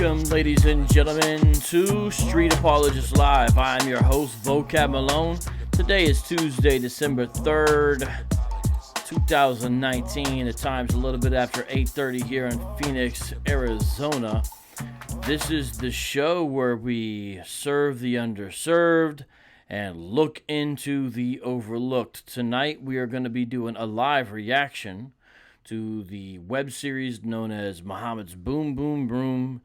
Welcome, ladies and gentlemen, to Street Apologists Live. I'm your host, Vocab Malone. Today is Tuesday, December 3rd, 2019. The time's a little bit after 8:30 here in Phoenix, Arizona. This is the show where we serve the underserved and look into the overlooked. Tonight, we are going to be doing a live reaction to the web series known as Muhammad's BoomBoomRoom,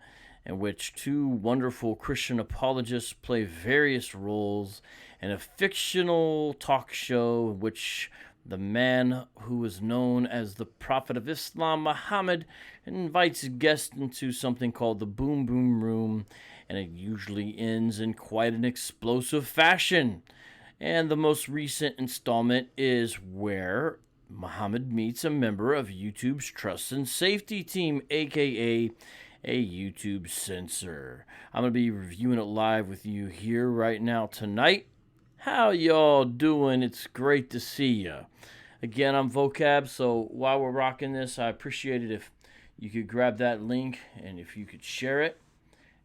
in which two wonderful Christian apologists play various roles in a fictional talk show in which the man who is known as the Prophet of Islam, Muhammad, invites guests into something called the BoomBoomRoom, and it usually ends in quite an explosive fashion. And the most recent installment is where Muhammad meets a member of YouTube's Trust and Safety team, aka a YouTube Censor. I'm going to be reviewing it live with you here right now tonight. How y'all doing? It's great to see you. Again, I'm Vocab, so while we're rocking this, I appreciate it if you could grab that link and if you could share it.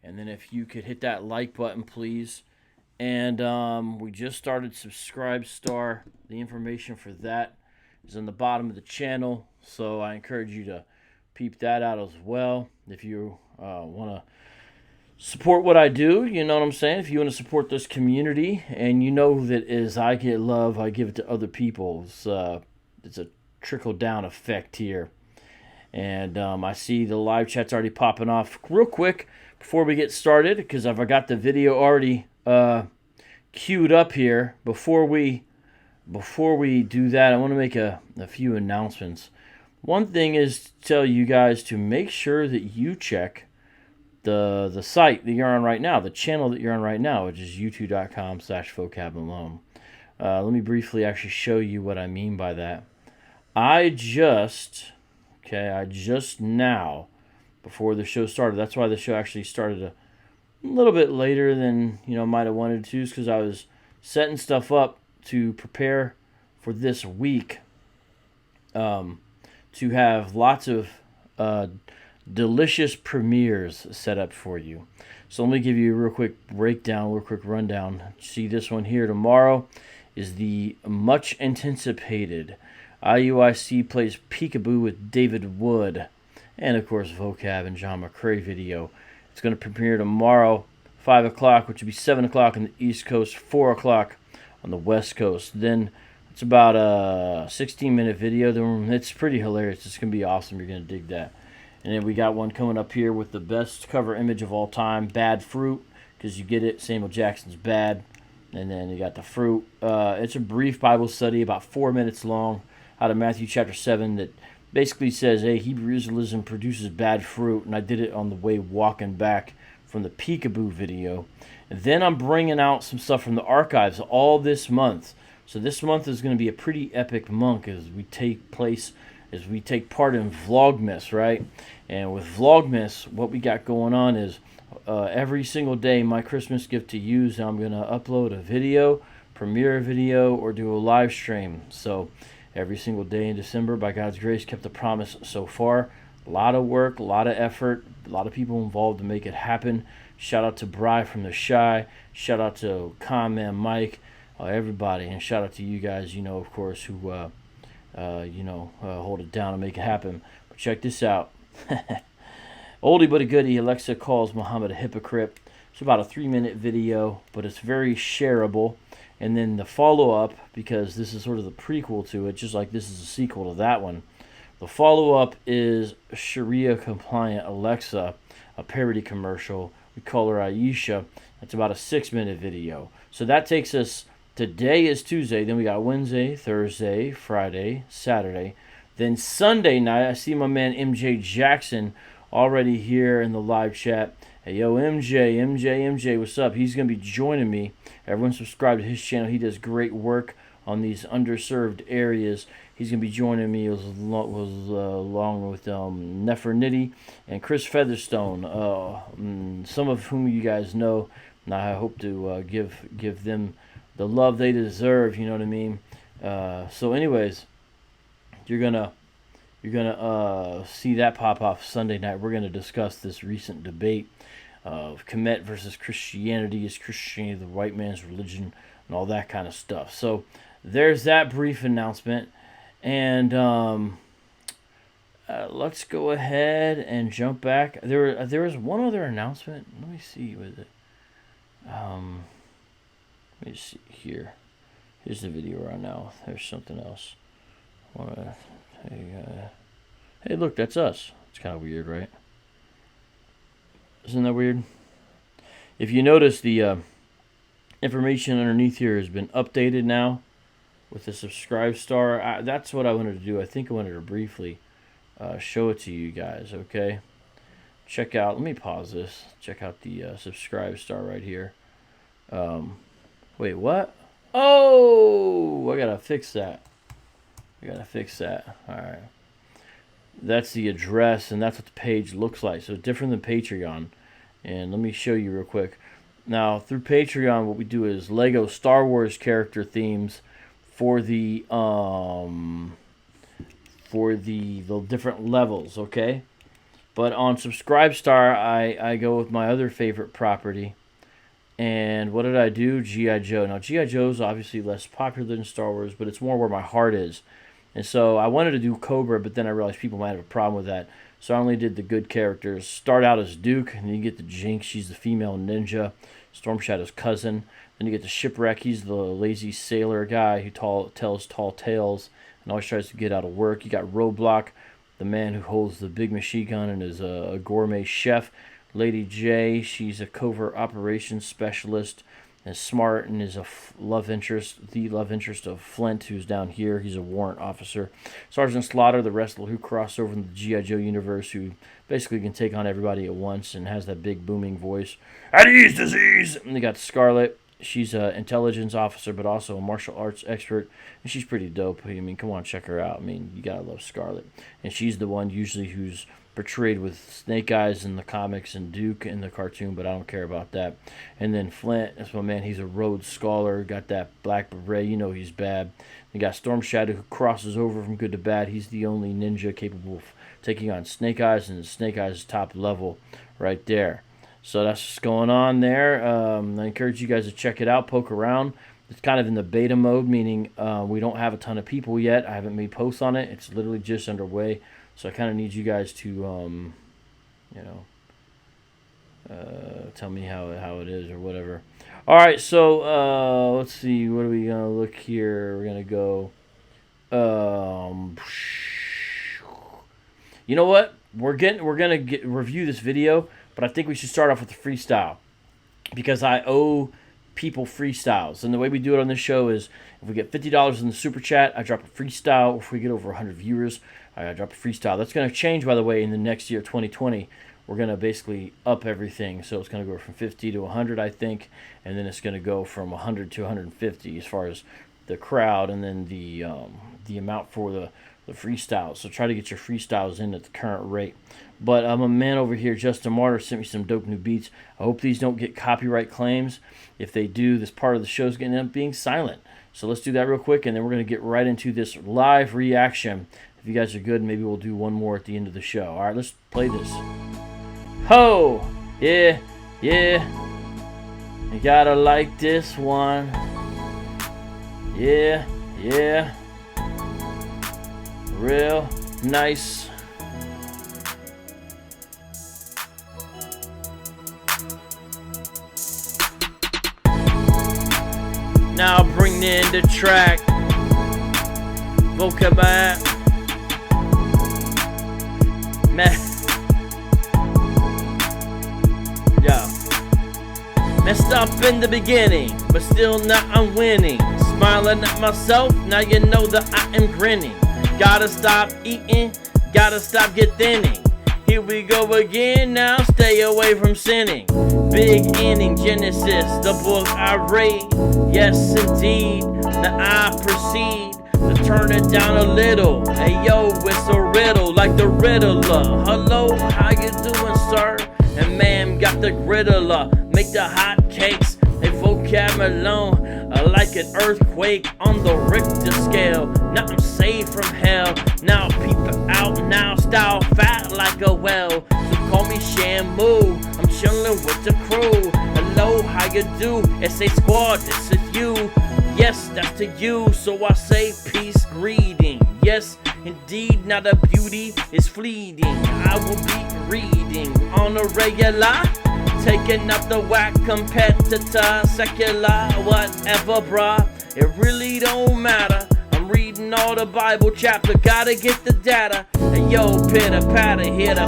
And then if you could hit that like button, please. And we just started Subscribe Star. The information for that is on the bottom of the channel, so I encourage you to peep that out as well. If you want to support what I do, you know what I'm saying? If you want to support this community, and you know that as I get love, I give it to other people. It's a trickle-down effect here. And I see the live chat's already popping off. Real quick, before we get started, because I've got the video already queued up here, before we do that, I want to make a few announcements. One thing is to tell you guys to make sure that you check the site that you're on right now, the channel that you're on right now, which is youtube.com/vocabalone. Let me briefly actually show you what I mean by that. I just now, before the show started, that's why the show actually started a little bit later than might have wanted to, because I was setting stuff up to prepare for this week, to have lots of delicious premieres set up for you. So let me give you a real quick breakdown, real quick rundown. See, this one here tomorrow is the much anticipated IUIC Plays Peekaboo with David Wood, and of course Vocab and John McCrae video. It's going to premiere tomorrow, 5 o'clock, which would be 7 o'clock on the East Coast, 4 o'clock on the West Coast. Then it's about a 16-minute video. It's pretty hilarious. It's going to be awesome. You're going to dig that. And then we got one coming up here with the best cover image of all time, Bad Fruit, because you get it, Samuel Jackson's Bad. And then you got the fruit. It's a brief Bible study, about 4 minutes long, out of Matthew chapter 7, that basically says, hey, Hebrewism produces bad fruit. And I did it on the way walking back from the Peekaboo video. And then I'm bringing out some stuff from the archives all this month. So this month is going to be a pretty epic month as we take part in Vlogmas, right? And with Vlogmas, what we got going on is every single day, my Christmas gift to you is I'm going to upload a video, premiere a video, or do a live stream. So every single day in December, by God's grace, kept the promise so far. A lot of work, a lot of effort, a lot of people involved to make it happen. Shout out to Bri from The Shy. Shout out to Con Man Mike, everybody. And shout out to you guys, of course, who, hold it down and make it happen. But check this out. Oldie but a goodie, Alexa calls Muhammad a hypocrite. It's about a 3-minute video, but it's very shareable. And then the follow-up, because this is sort of the prequel to it, just like this is a sequel to that one. The follow-up is Sharia-compliant Alexa, a parody commercial. We call her Aisha. It's about a 6-minute video. So that takes us, today is Tuesday, then we got Wednesday, Thursday, Friday, Saturday. Then Sunday night, I see my man MJ Jackson already here in the live chat. Hey, yo, MJ, what's up? He's going to be joining me. Everyone subscribe to his channel. He does great work on these underserved areas. He's going to be joining me along with Nefertiti and Chris Featherstone, some of whom you guys know. And I hope to give them the love they deserve, you know what I mean? So anyways, you're going to You're gonna see that pop off Sunday night. We're gonna discuss this recent debate of Kemet versus Christianity. Is Christianity the white man's religion, and all that kind of stuff. So there's that brief announcement, and let's go ahead and jump back. There was one other announcement. Let me see with it. Let me see here. Here's the video right now. There's something else. Hey, look, that's us. It's kind of weird, right? Isn't that weird? If you notice, the information underneath here has been updated now with the subscribe star. That's what I wanted to do. I think I wanted to briefly show it to you guys, okay? Check out, let me pause this. Check out the subscribe star right here. Wait, what? Oh, I gotta fix that. All right. That's the address, and that's what the page looks like. So it's different than Patreon. And let me show you real quick. Now, through Patreon, what we do is Lego Star Wars character themes for the different levels, okay? But on Subscribestar, I go with my other favorite property. And what did I do? G.I. Joe. Now, G.I. Joe is obviously less popular than Star Wars, but it's more where my heart is. And so I wanted to do Cobra, but then I realized people might have a problem with that. So I only did the good characters. Start out as Duke, and then you get the Jinx. She's the female ninja. Storm Shadow's cousin. Then you get the Shipwreck. He's the lazy sailor guy who tells tall tales and always tries to get out of work. You got Roadblock, the man who holds the big machine gun and is a gourmet chef. Lady J, she's a covert operations specialist and smart and is a love interest of Flint, who's down here. He's a warrant officer. Sergeant Slaughter, the wrestler who crossed over in the G.I. Joe universe, who basically can take on everybody at once and has that big booming voice. At ease, disease! And they got Scarlet. She's an intelligence officer, but also a martial arts expert, and she's pretty dope. I mean, come on, check her out. I mean, you gotta love Scarlet. And she's the one usually who's portrayed with Snake Eyes in the comics and Duke in the cartoon, but I don't care about that. And then Flint, that's my man. He's a Rhodes Scholar, got that black beret. You know he's bad. You got Storm Shadow, who crosses over from good to bad. He's the only ninja capable of taking on Snake Eyes, and Snake Eyes top level right there. So that's what's going on there. I encourage you guys to check it out, poke around. It's kind of in the beta mode, meaning we don't have a ton of people yet. I haven't made posts on it. It's literally just underway. So I kind of need you guys to, tell me how it is or whatever. All right, so let's see. What are we gonna look here? We're gonna go. You know what? We're gonna review this video, but I think we should start off with a freestyle because I owe people freestyles, and the way we do it on this show is if we get $50 in the super chat, I drop a freestyle. If we get over 100 viewers, I drop a freestyle. That's going to change, by the way, in the next year, 2020. We're going to basically up everything. So it's going to go from 50 to 100, I think, and then it's going to go from 100 to 150 as far as the crowd, and then the amount for the freestyles. So try to get your freestyles in at the current rate. But a man over here, Justin Martyr, sent me some dope new beats. I hope these don't get copyright claims. If they do, this part of the show is going to end up being silent. So let's do that real quick, and then we're going to get right into this live reaction. If you guys are good, maybe we'll do one more at the end of the show. All right, let's play this. Ho! Yeah, yeah. You gotta like this one. Yeah, yeah. Real nice. Now bring in the track. Vocab. Man. Yo. Messed up in the beginning, but still not I'm winning. Smiling at myself, now you know that I am grinning. Gotta stop eating, gotta stop get thinning. Here we go again, now stay away from sinning. Big inning, Genesis, the book I read. Yes, indeed, now I proceed to turn it down a little. Hey yo, it's a riddle like the Riddler. Hello, how you doing, sir? And ma'am got the griddler. Make the hot cakes, they vocab vocab alone, like an earthquake on the Richter scale. Now I'm saved from hell. Now people out now, style fat like a well. So call me Shamu. I'm chillin' with the crew. Hello, how you do? SA Squad, this is you. Yes, that's to you. So I say peace, greeting. Yes, indeed, now the beauty is fleeting. I will be reading on a regular, taking out the whack competitor, secular, whatever, bruh. It really don't matter. I'm reading all the Bible chapter, gotta get the data. And yo, pitter patter, hear the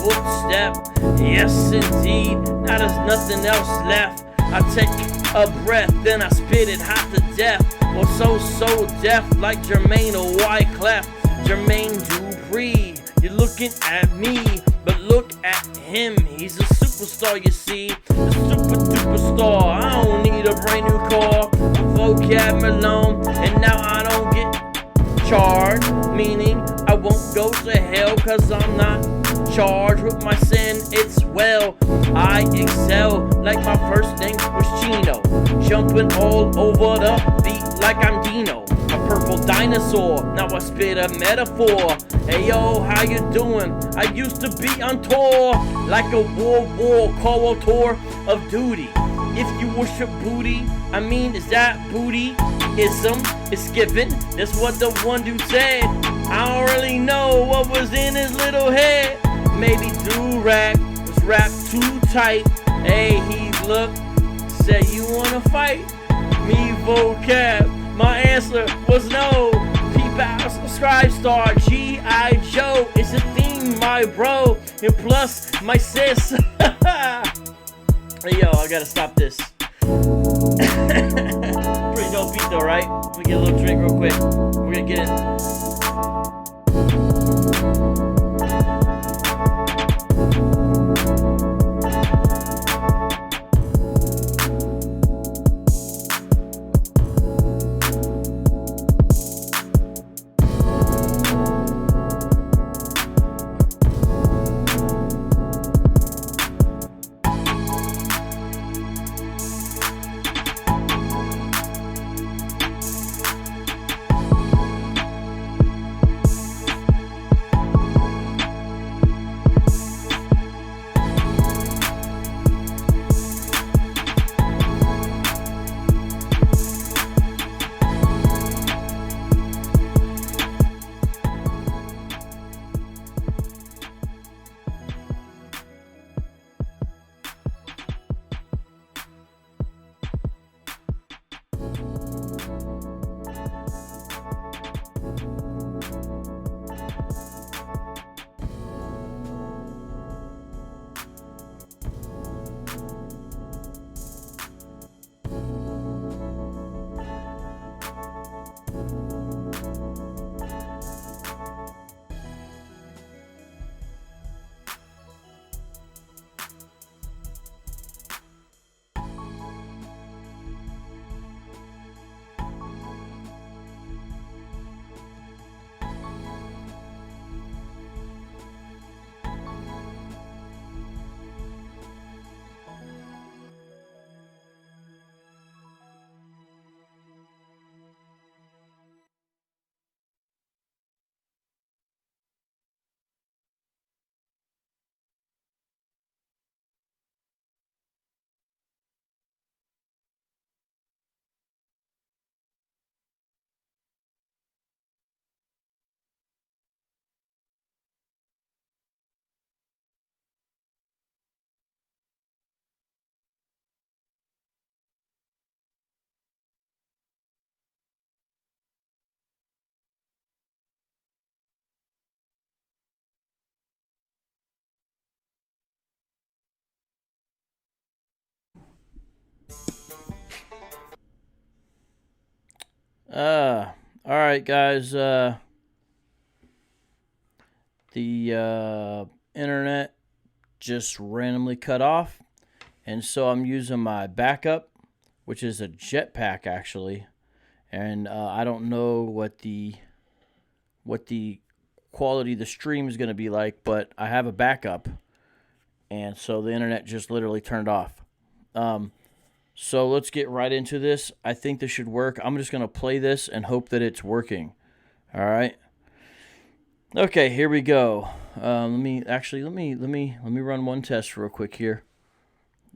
footstep. Yes, indeed. Now there's nothing else left. I take a breath, then I spit it hot to death. Or so deaf like Jermaine or Wyclef. Jermaine Dupree, you're looking at me, but look at him. He's a superstar, you see. A super duper star. I don't need a brand new car. I'm vocab alone, and now I don't get charged. Meaning I won't go to hell, cause I'm not charged with my sin. It's well, I excel like my first name was Chino. Jumping all over the beat like I'm Dino. A purple dinosaur, now I spit a metaphor. Hey yo, how you doing? I used to be on tour like a World War Call tour of duty. If you worship booty, I mean, is that booty-ism? It's given, that's what the one dude said. I don't really know what was in his little head. Maybe do-rag was wrapped too tight. Hey, he looked, said, you wanna fight? Me vocab, my answer was no. Peep out, subscribe, star, G.I. Joe. It's a theme, my bro, and plus my sis. Hey yo, I gotta stop this. Pretty dope beat though, right? Let me get a little drink real quick. We're gonna get it. All right, guys. The internet just randomly cut off, and so I'm using my backup, which is a jetpack actually, and I don't know what the quality of the stream is going to be like, but I have a backup, and so the internet just literally turned off. So let's get right into this. I think this should work. I'm just going to play this and hope that it's working. All right. Okay, here we go. Let me run one test real quick here.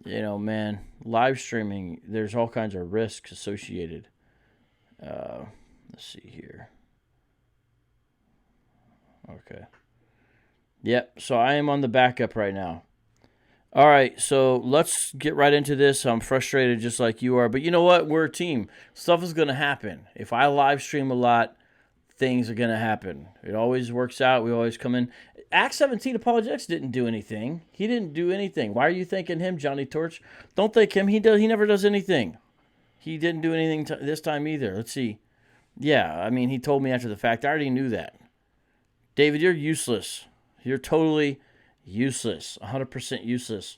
You know, man, live streaming, there's all kinds of risks associated. Let's see here. Okay. Yep, so I am on the backup right now. All right, so let's get right into this. I'm frustrated just like you are, but you know what? We're a team. Stuff is going to happen. If I live stream a lot, things are going to happen. It always works out. We always come in. Act 17 Apologetics didn't do anything. He didn't do anything. Why are you thanking him, Johnny Torch? Don't thank him. He never does anything. He didn't do anything this time either. Let's see. Yeah, I mean, he told me after the fact. I already knew that. David, you're useless. You're totally useless. 100% useless.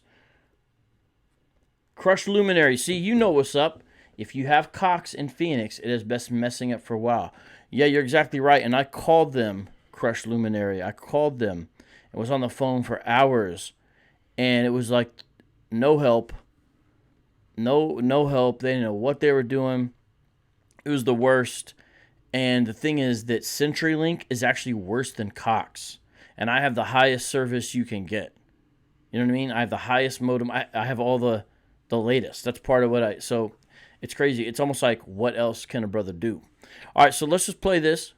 Crush Luminary. See, you know what's up. If you have Cox in Phoenix, it is best messing up for a while. Yeah, you're exactly right. And I called them, Crush Luminary. I called them. I was on the phone for hours. And it was like no help. No help. They didn't know what they were doing. It was the worst. And the thing is that CenturyLink is actually worse than Cox. And I have the highest service you can get. You know what I mean? I have the highest modem. I have all the latest. That's part of what so it's crazy. It's almost like, what else can a brother do? All right, so let's just play this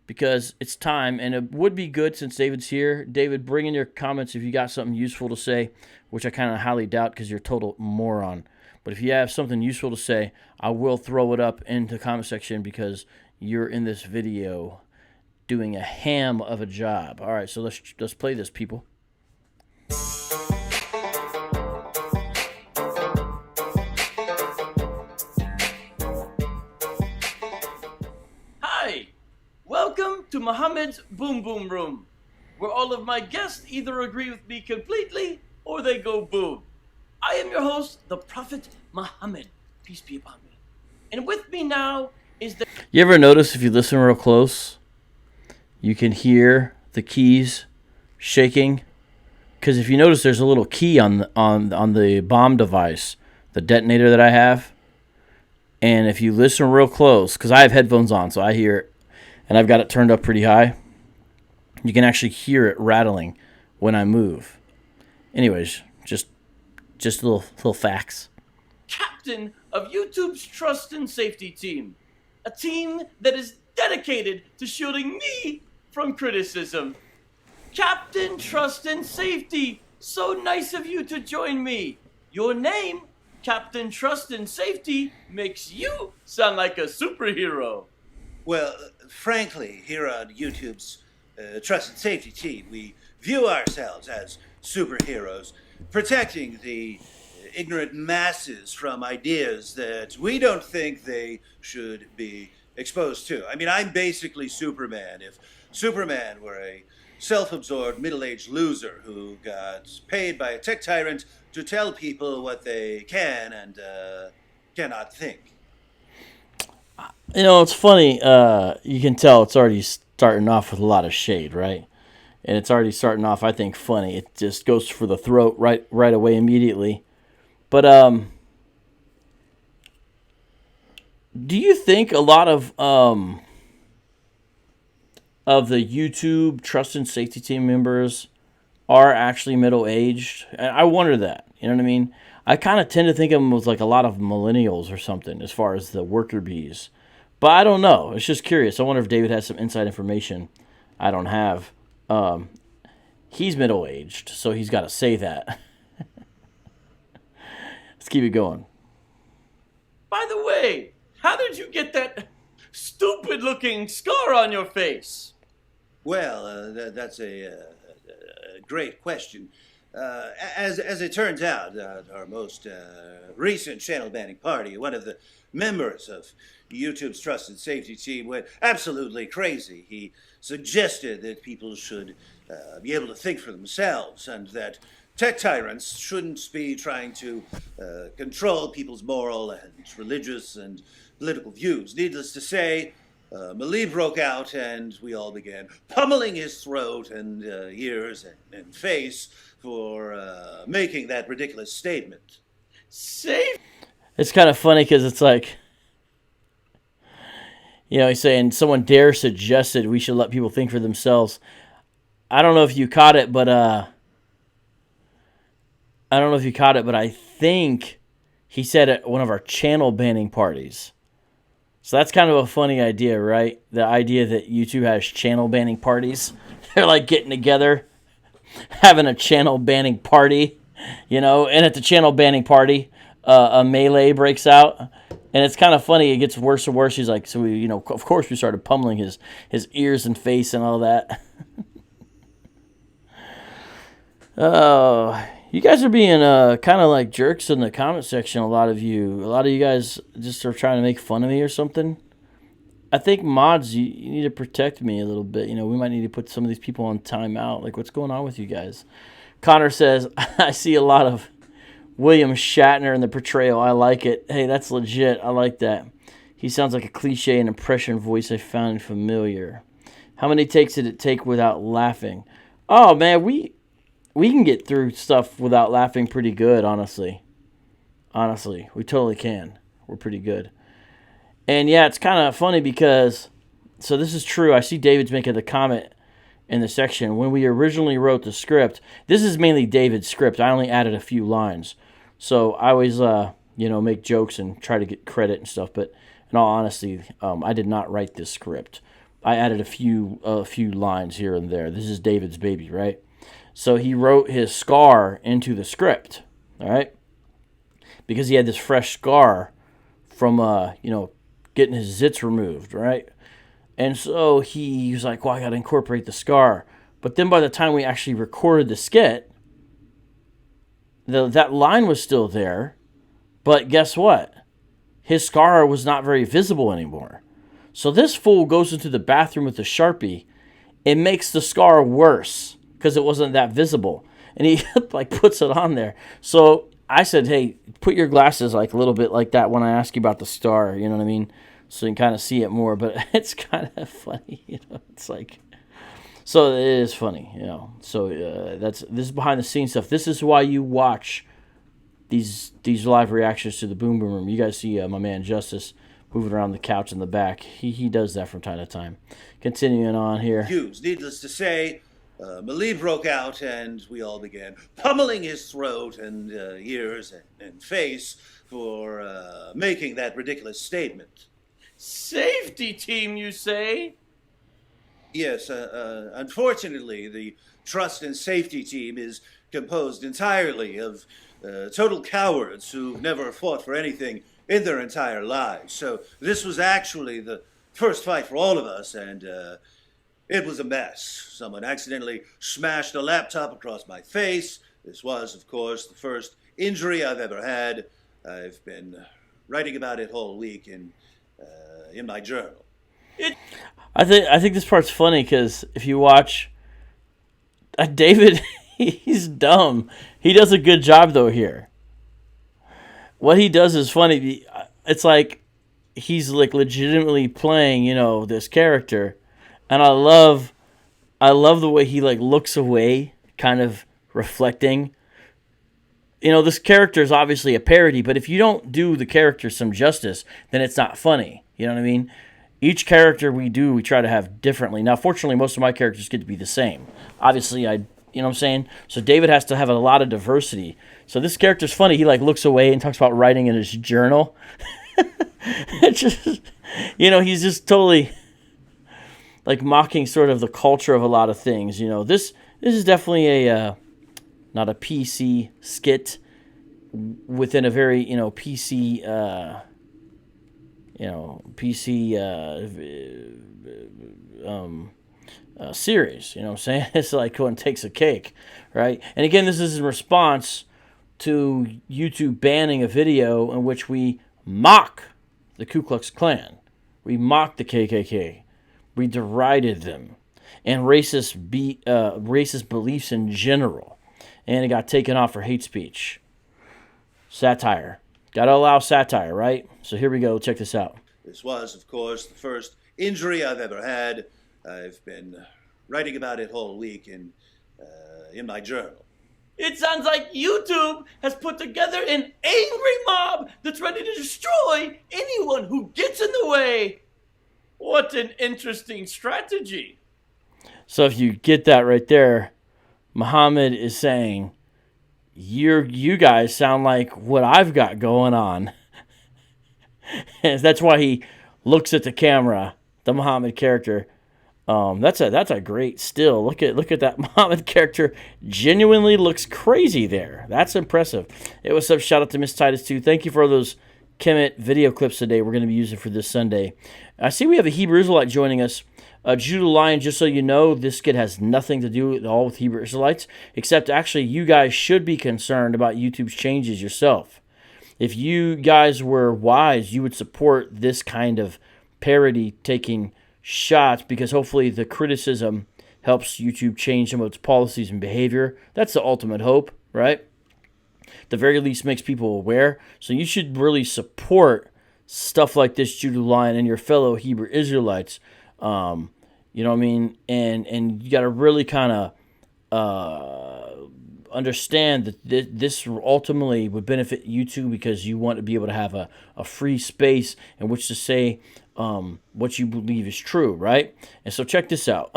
because it's time. And it would be good since David's here. David, bring in your comments if you got something useful to say, which I kind of highly doubt because you're a total moron. But if you have something useful to say, I will throw it up into the comment section because you're in this video doing a ham of a job. All right, so let's play this, people. Hi, welcome to Muhammad's Boom Boom Room, where all of my guests either agree with me completely or they go boom. I am your host, the Prophet Muhammad, peace be upon me. And with me now is the... You ever notice if you listen real close, you can hear the keys shaking? Because if you notice, there's a little key on the bomb device, the detonator that I have. And if you listen real close, because I have headphones on, so I hear it, and I've got it turned up pretty high, you can actually hear it rattling when I move. Anyways, just little facts. Captain of YouTube's Trust and Safety Team. A team that is dedicated to shielding me from criticism. Captain Trust and Safety, so nice of you to join me. Your name, Captain Trust and Safety, makes you sound like a superhero. Well, frankly, here on YouTube's Trust and Safety Team, we view ourselves as superheroes, protecting the ignorant masses from ideas that we don't think they should be exposed to. I mean, I'm basically Superman. If Superman were a self-absorbed middle-aged loser who got paid by a tech tyrant to tell people what they can and cannot think. You know, it's funny. You can tell it's already starting off with a lot of shade, right? And it's already starting off, I think, funny. It just goes for the throat right away immediately. But do you think a lot of the YouTube Trust and Safety Team members are actually middle-aged? And I wonder that. You know what I mean? I kind of tend to think of them as like a lot of millennials or something as far as the worker bees. But I don't know. It's just curious. I wonder if David has some inside information I don't have. He's middle-aged, so he's got to say that. Let's keep it going. By the way, how did you get that stupid-looking scar on your face? Well, that's a great question. As it turns out, our most recent channel banning party, one of the members of YouTube's Trust and Safety Team, went absolutely crazy. He suggested that people should be able to think for themselves and that tech tyrants shouldn't be trying to control people's moral and religious and political views. Needless to say, Mali broke out and we all began pummeling his throat and ears and face for making that ridiculous statement. Safe? It's kind of funny because it's like, he's saying someone dare suggested we should let people think for themselves. I don't know if you caught it, but I think he said at one of our channel banning parties. So that's kind of a funny idea, right? The idea that YouTube has channel banning parties. They're like getting together, having a channel banning party, and at the channel banning party, a melee breaks out. And it's kind of funny. It gets worse and worse. He's like, so we, of course we started pummeling his ears and face and all that. You guys are being kind of like jerks in the comment section. A lot of you guys just are trying to make fun of me or something. I think mods, you need to protect me a little bit. We might need to put some of these people on timeout. Like, what's going on with you guys? Connor says, I see a lot of William Shatner in the portrayal. I like it. Hey, that's legit. I like that. He sounds like a cliche and impression voice I found familiar. How many takes did it take without laughing? Oh, man, we can get through stuff without laughing pretty good, honestly. Honestly, we totally can. We're pretty good. And yeah, it's kind of funny because, so this is true. I see David's making the comment in the section. When we originally wrote the script, this is mainly David's script. I only added a few lines. So I always, make jokes and try to get credit and stuff. But in all honesty, I did not write this script. I added a few lines here and there. This is David's baby, right? So he wrote his scar into the script, all right? Because he had this fresh scar from, getting his zits removed, right? And so he was like, well, I got to incorporate the scar. But then by the time we actually recorded the skit, that line was still there. But guess what? His scar was not very visible anymore. So this fool goes into the bathroom with a Sharpie. It makes the scar worse because it wasn't that visible. And he like puts it on there. So I said, hey, put your glasses like a little bit like that when I ask you about the star, you know what I mean? So you can kind of see it more, but it's kind of funny, it's like, so it is funny, so this is behind the scenes stuff. This is why you watch these live reactions to the Boom Boom Room. You guys see my man Justice moving around the couch in the back. He does that from time to time. Continuing on here. Needless to say, Malie broke out, and we all began pummeling his throat and ears and face for making that ridiculous statement. Safety team, you say? Yes, unfortunately, the trust and safety team is composed entirely of total cowards who've never fought for anything in their entire lives. So this was actually the first fight for all of us, and it was a mess. Someone accidentally smashed a laptop across my face. This was, of course, the first injury I've ever had. I've been writing about it all week in my journal. I think this part's funny because if you watch David, he's dumb. He does a good job though here. What he does is funny. It's like he's like legitimately playing, this character, and I love the way he like looks away, kind of reflecting. This character is obviously a parody, but if you don't do the character some justice, then it's not funny. You know what I mean? Each character we try to have differently. Now, fortunately, most of my characters get to be the same. Obviously, you know what I'm saying? So David has to have a lot of diversity. So this character's funny. He like looks away and talks about writing in his journal. It's just, he's just totally like mocking sort of the culture of a lot of things. This is definitely a not a PC skit within a very PC series. You know what I'm saying? It's like one takes a cake, right? And again, this is in response to YouTube banning a video in which we mock the Ku Klux Klan. We mocked the KKK. We derided them and racist beliefs in general. And it got taken off for hate speech. Satire. Got to allow satire, right? So here we go. Check this out. This was, of course, the first injury I've ever had. I've been writing about it all week in my journal. It sounds like YouTube has put together an angry mob that's ready to destroy anyone who gets in the way. What an interesting strategy. So if you get that right there, Muhammad is saying, you guys sound like what I've got going on. And that's why he looks at the camera, the Muhammad character. That's a great still. Look at that Muhammad character. Genuinely looks crazy there. That's impressive. It was up. Shout out to Miss Titus too. Thank you for those Kemet video clips today. We're going to be using for this Sunday. I see we have a Hebrew Israelite joining us. Judah Lion, just so you know, this skit has nothing to do at all with Hebrew Israelites, except actually you guys should be concerned about YouTube's changes yourself. If you guys were wise, you would support this kind of parody taking shots, because hopefully the criticism helps YouTube change some of its policies and behavior. That's the ultimate hope, right? At the very least makes people aware. So you should really support stuff like this, Judah Lion, and your fellow Hebrew Israelites. You know what I mean? And you got to really kind of understand that this ultimately would benefit YouTube, because you want to be able to have a free space in which to say what you believe is true, right? And so check this out.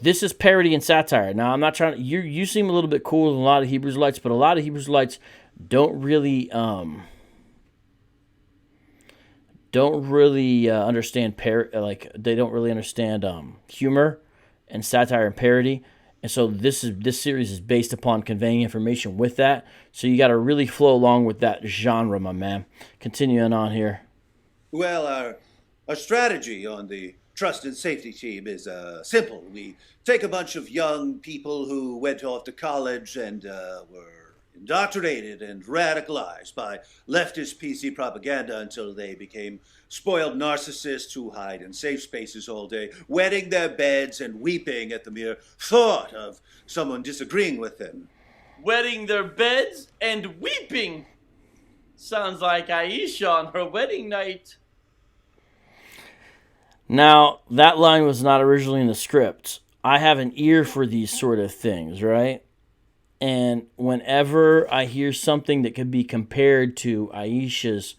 This is parody and satire. Now, I'm not trying to... You seem a little bit cooler than a lot of Hebrew Israelites, but a lot of Hebrew Israelites don't really understand they don't really understand humor and satire and parody. And so this series is based upon conveying information with that. So you got to really flow along with that genre, my man. Continuing on here. Well, our strategy on the Trust and Safety team is simple. We take a bunch of young people who went off to college and were indoctrinated and radicalized by leftist PC propaganda until they became spoiled narcissists who hide in safe spaces all day, wetting their beds and weeping at the mere thought of someone disagreeing with them. Wetting their beds and weeping? Sounds like Aisha on her wedding night. Now, that line was not originally in the script. I have an ear for these sort of things, right? And whenever I hear something that could be compared to Aisha's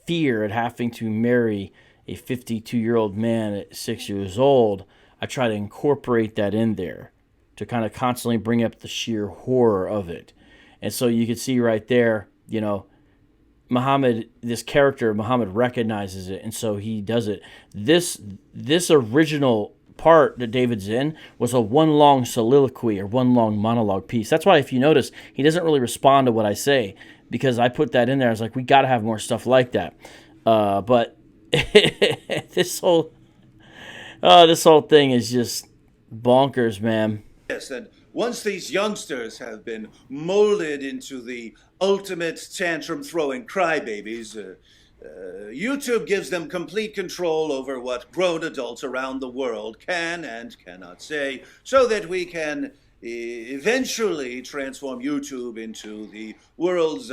fear at having to marry a 52-year-old man at 6 years old, I try to incorporate that in there to kind of constantly bring up the sheer horror of it. And so you can see right there, you know, Muhammad, this character, Muhammad recognizes it, and so he does it. This original part that David's in was a one long soliloquy or one long monologue piece. That's why if you notice, he doesn't really respond to what I say, because I put that in there. I was like, we got to have more stuff like that. But this whole thing is just bonkers, man. Yes, and once these youngsters have been molded into the ultimate tantrum-throwing crybabies, YouTube gives them complete control over what grown adults around the world can and cannot say, so that we can eventually transform YouTube into the world's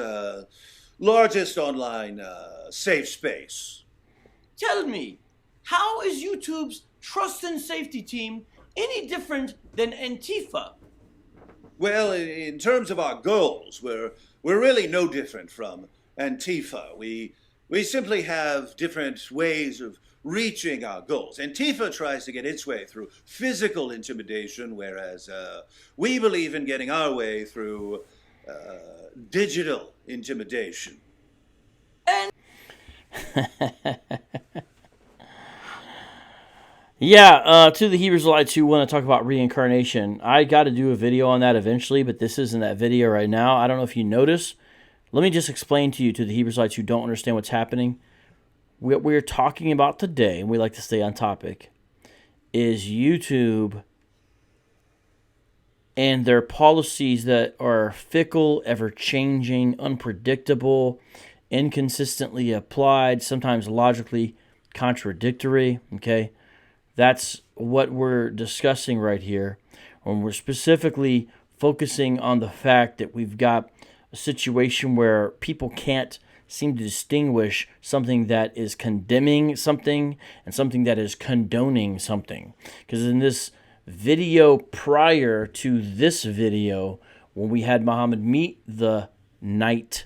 largest online safe space. Tell me, how is YouTube's Trust and Safety team any different than Antifa? Well, in terms of our goals, we're really no different from Antifa. We simply have different ways of reaching our goals. Antifa tries to get its way through physical intimidation, whereas we believe in getting our way through digital intimidation. Yeah, to the Hebrew Israelites who want to talk about reincarnation, I got to do a video on that eventually, but this isn't that video right now. I don't know if you notice. Let me just explain to you, to the Hebrew Israelites who don't understand what's happening. What we're talking about today, and we like to stay on topic, is YouTube and their policies that are fickle, ever-changing, unpredictable, inconsistently applied, sometimes logically contradictory, okay? That's what we're discussing right here. And we're specifically focusing on the fact that we've got a situation where people can't seem to distinguish something that is condemning something and something that is condoning something. Because in this video prior to this video, when we had Muhammad meet the knight,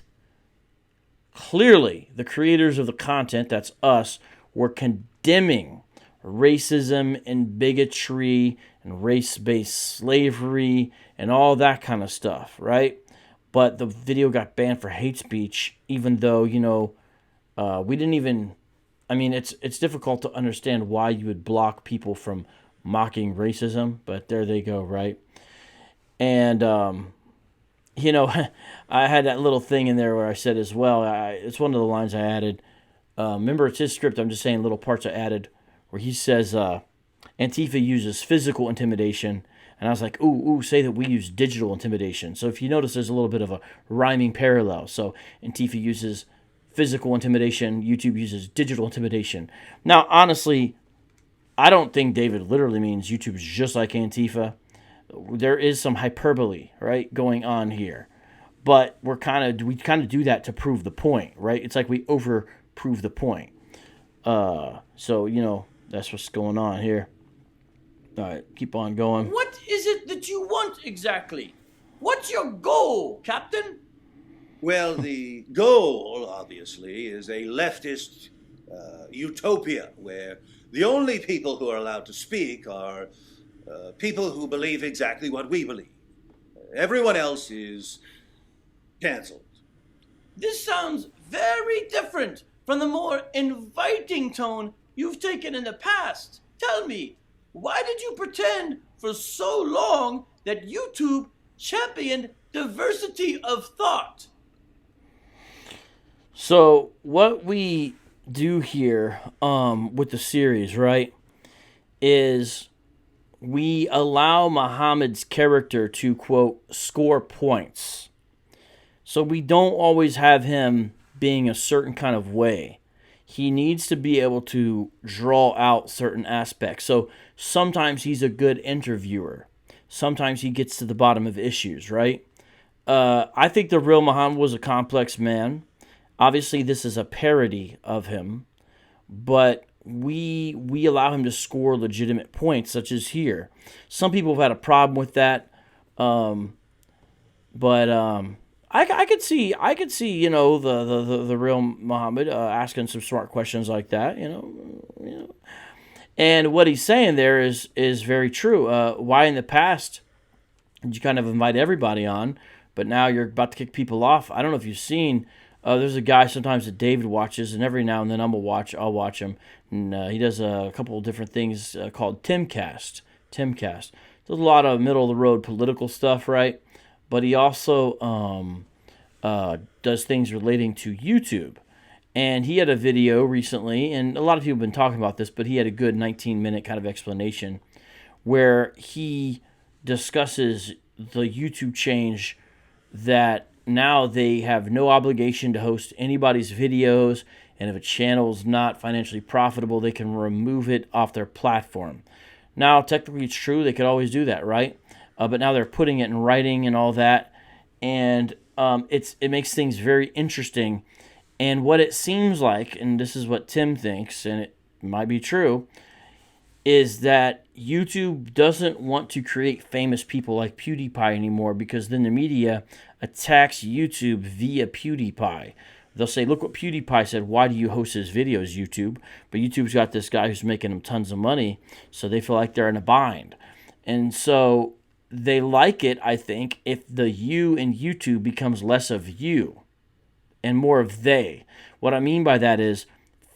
clearly the creators of the content, that's us, were condemning racism and bigotry and race-based slavery and all that kind of stuff, right? But the video got banned for hate speech, even though, we didn't even... I mean, it's difficult to understand why you would block people from mocking racism, but there they go, right? And, I had that little thing in there where I said as well, it's one of the lines I added. Remember, it's his script, I'm just saying little parts I added, where he says, Antifa uses physical intimidation, and I was like, ooh, say that we use digital intimidation. So if you notice, there's a little bit of a rhyming parallel. So Antifa uses physical intimidation, YouTube uses digital intimidation. Now, honestly, I don't think David literally means YouTube's just like Antifa. There is some hyperbole, right, going on here. But we kind of do that to prove the point, right? It's like we over-prove the point. So, that's what's going on here. All right, keep on going. What is it that you want exactly? What's your goal, Captain? Well, the goal, obviously, is a leftist utopia where the only people who are allowed to speak are people who believe exactly what we believe. Everyone else is canceled. This sounds very different from the more inviting tone you've taken in the past. Tell me, why did you pretend for so long that YouTube championed diversity of thought? So what we do here with the series, right, is we allow Muhammad's character to, quote, score points. So we don't always have him being a certain kind of way. He needs to be able to draw out certain aspects. So sometimes he's a good interviewer. Sometimes he gets to the bottom of issues, right? I think the real Muhammad was a complex man. Obviously, this is a parody of him, but we allow him to score legitimate points, such as here. Some people have had a problem with that, but I could see the real Muhammad asking some smart questions like that, And what he's saying there is very true. Why in the past did you kind of invite everybody on, but now you're about to kick people off? I don't know if you've seen. There's a guy sometimes that David watches, and every now and then I'll watch him. And he does a couple of different things called Timcast. Does a lot of middle-of-the-road political stuff, right? But he also does things relating to YouTube. And he had a video recently, and a lot of people have been talking about this, but he had a good 19-minute kind of explanation where he discusses the YouTube change that now they have no obligation to host anybody's videos, and if a channel is not financially profitable, they can remove it off their platform. Now, technically it's true, they could always do that, right? But now they're putting it in writing and all that, and it makes things very interesting. And what it seems like, and this is what Tim thinks, and it might be true, is that YouTube doesn't want to create famous people like PewDiePie anymore, because then the media attacks YouTube via PewDiePie. They'll say, look what PewDiePie said, why do you host his videos, YouTube? But YouTube's got this guy who's making them tons of money, so they feel like they're in a bind. And so they like it, I think, if the you in YouTube becomes less of you and more of they. What I mean by that is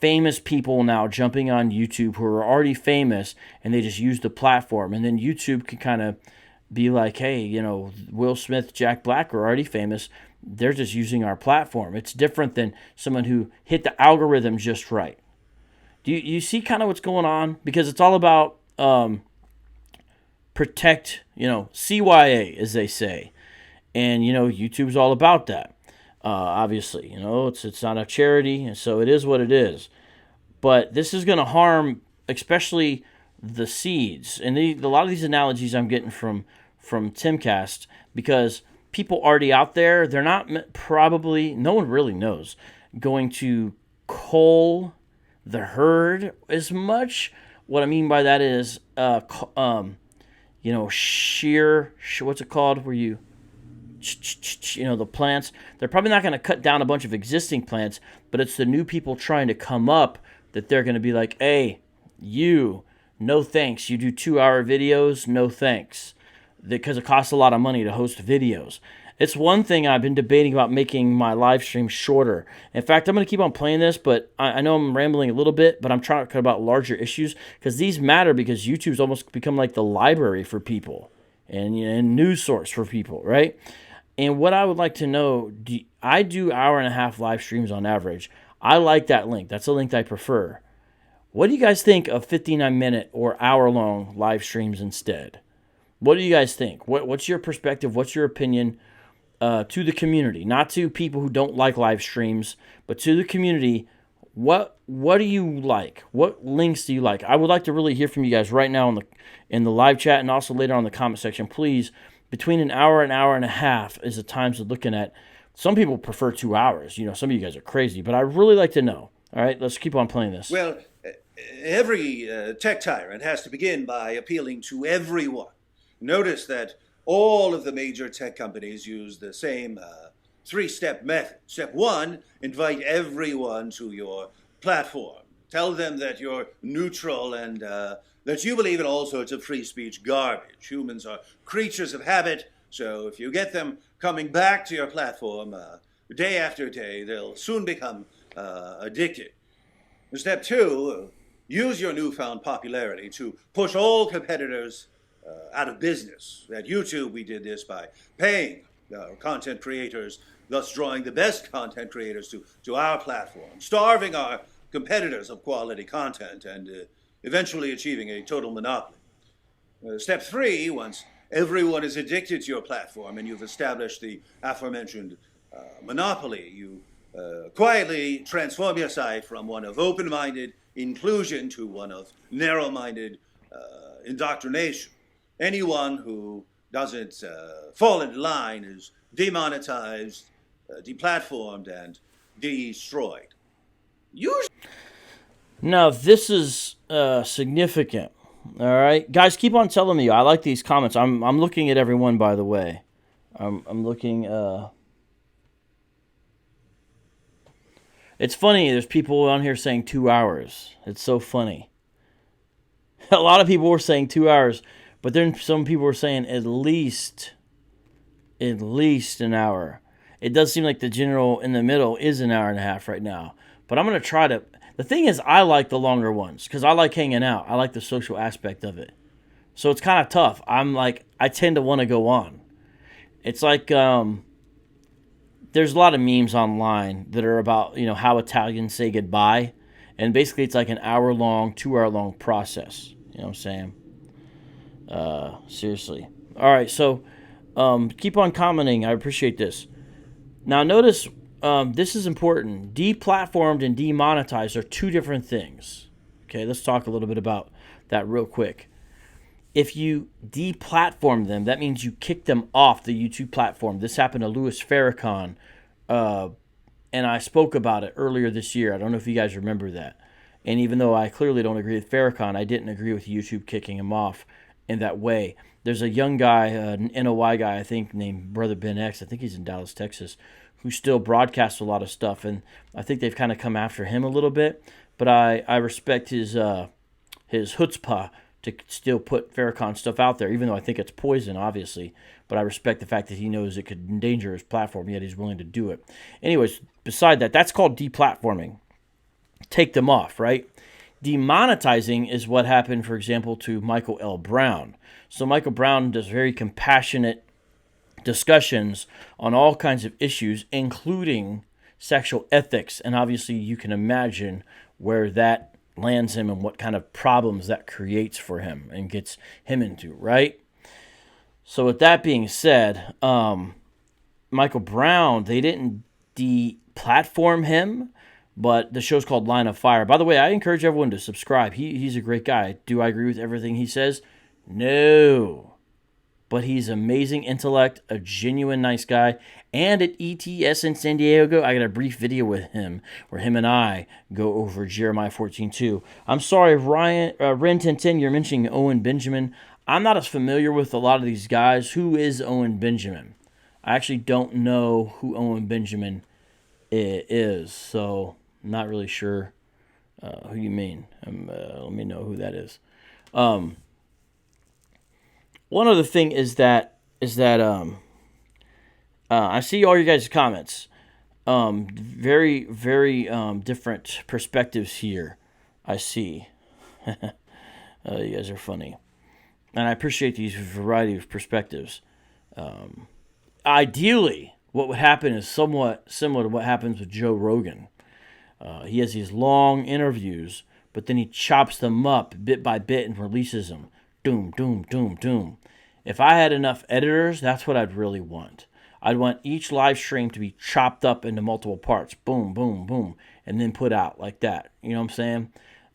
famous people now jumping on YouTube who are already famous, and they just use the platform. And then YouTube can kind of be like, hey, Will Smith, Jack Black are already famous. They're just using our platform. It's different than someone who hit the algorithm just right. Do you see kind of what's going on? Because it's all about protect, CYA, as they say. And, YouTube's all about that. Obviously, it's not a charity, and so it is what it is. But this is going to harm, especially the seeds. And a lot of these analogies I'm getting from Timcast, because people already out there, they're not probably, no one really knows, going to cull the herd as much. What I mean by that is, shear, what's it called? Where you the plants. They're probably not going to cut down a bunch of existing plants, but it's the new people trying to come up that they're going to be like, hey, no thanks. You do 2-hour videos, no thanks. Because it costs a lot of money to host videos. It's one thing I've been debating about making my live stream shorter. In fact, I'm going to keep on playing this, but I know I'm rambling a little bit, but I'm trying to talk about larger issues because these matter because YouTube's almost become like the library for people and news source for people, right? And what I would like to know, I do hour-and-a-half live streams on average. I like that link. That's a link I prefer. What do you guys think of 59-minute or hour-long live streams instead? What do you guys think? What's your perspective? What's your opinion? To the community, not to people who don't like live streams, but to the community, what do you like? What links do you like? I would like to really hear from you guys right now in the live chat and also later on in the comment section. Please, between an hour and hour and a half is the times we're looking at. Some people prefer 2 hours. Some of you guys are crazy, but I really like to know. All right, let's keep on playing this. Well, every tech tyrant has to begin by appealing to everyone. Notice that all of the major tech companies use the same 3-step method. Step 1, invite everyone to your platform. Tell them that you're neutral and that you believe in all sorts of free speech garbage. Humans are creatures of habit, so if you get them coming back to your platform day after day, they'll soon become addicted. Step 2, use your newfound popularity to push all competitors out of business. At YouTube, we did this by paying content creators, thus drawing the best content creators to our platform, starving our competitors of quality content, and eventually achieving a total monopoly. Step 3, once everyone is addicted to your platform and you've established the aforementioned monopoly, you quietly transform your site from one of open-minded inclusion to one of narrow-minded indoctrination. Anyone who doesn't fall in line is demonetized, deplatformed, and destroyed. Now, this is significant. All right, guys, keep on telling me. I like these comments. I'm looking at everyone, by the way. I'm looking. It's funny. There's people on here saying 2 hours. It's so funny. A lot of people were saying 2 hours. But then some people were saying at least an hour. It does seem like the general in the middle is an hour and a half right now. But I'm going to try to... The thing is, I like the longer ones because I like hanging out. I like the social aspect of it. So it's kind of tough. I tend to want to go on. It's like, there's a lot of memes online that are about, how Italians say goodbye. And basically it's like an hour-long, 2-hour-long process. You know what I'm saying? Seriously. All right, so keep on commenting. I appreciate this. Now, notice this is important. Deplatformed and demonetized are two different things. Okay, let's talk a little bit about that real quick. If you deplatform them, that means you kick them off the YouTube platform. This happened to Louis Farrakhan, and I spoke about it earlier this year. I don't know if you guys remember that. And even though I clearly don't agree with Farrakhan, I didn't agree with YouTube kicking him off in that way. There's a young guy, an NOI guy, I think, named Brother Ben X. I think he's in Dallas, Texas, who still broadcasts a lot of stuff. And I think they've kind of come after him a little bit. But I respect his chutzpah to still put Farrakhan stuff out there, even though I think it's poison, obviously. But I respect the fact that he knows it could endanger his platform, yet he's willing to do it. Anyways, beside that, that's called deplatforming. Take them off, right? Demonetizing is what happened, for example, to Michael L. Brown. So Michael Brown does very compassionate discussions on all kinds of issues, including sexual ethics. And obviously you can imagine where that lands him and what kind of problems that creates for him and gets him into, right? So with that being said, Michael Brown, they didn't deplatform him, but the show's called Line of Fire. By the way, I encourage everyone to subscribe. He's a great guy. Do I agree with everything he says? No. But he's amazing intellect, a genuine nice guy. And at ETS in San Diego, I got a brief video with him where him and I go over Jeremiah 14:2. I'm sorry, Ren 1010, you're mentioning Owen Benjamin. I'm not as familiar with a lot of these guys. Who is Owen Benjamin? I actually don't know who Owen Benjamin is, so I'm not really sure who you mean. Let me know who that is. One other thing is that I see all your guys' comments. Very, very different perspectives here. I see. You guys are funny, and I appreciate these variety of perspectives. Ideally, what would happen is somewhat similar to what happens with Joe Rogan. He has these long interviews, but then he chops them up bit by bit and releases them. Doom, doom, doom, doom. If I had enough editors, that's what I'd really want. I'd want each live stream to be chopped up into multiple parts. Boom, boom, boom. And then put out like that. You know what I'm saying?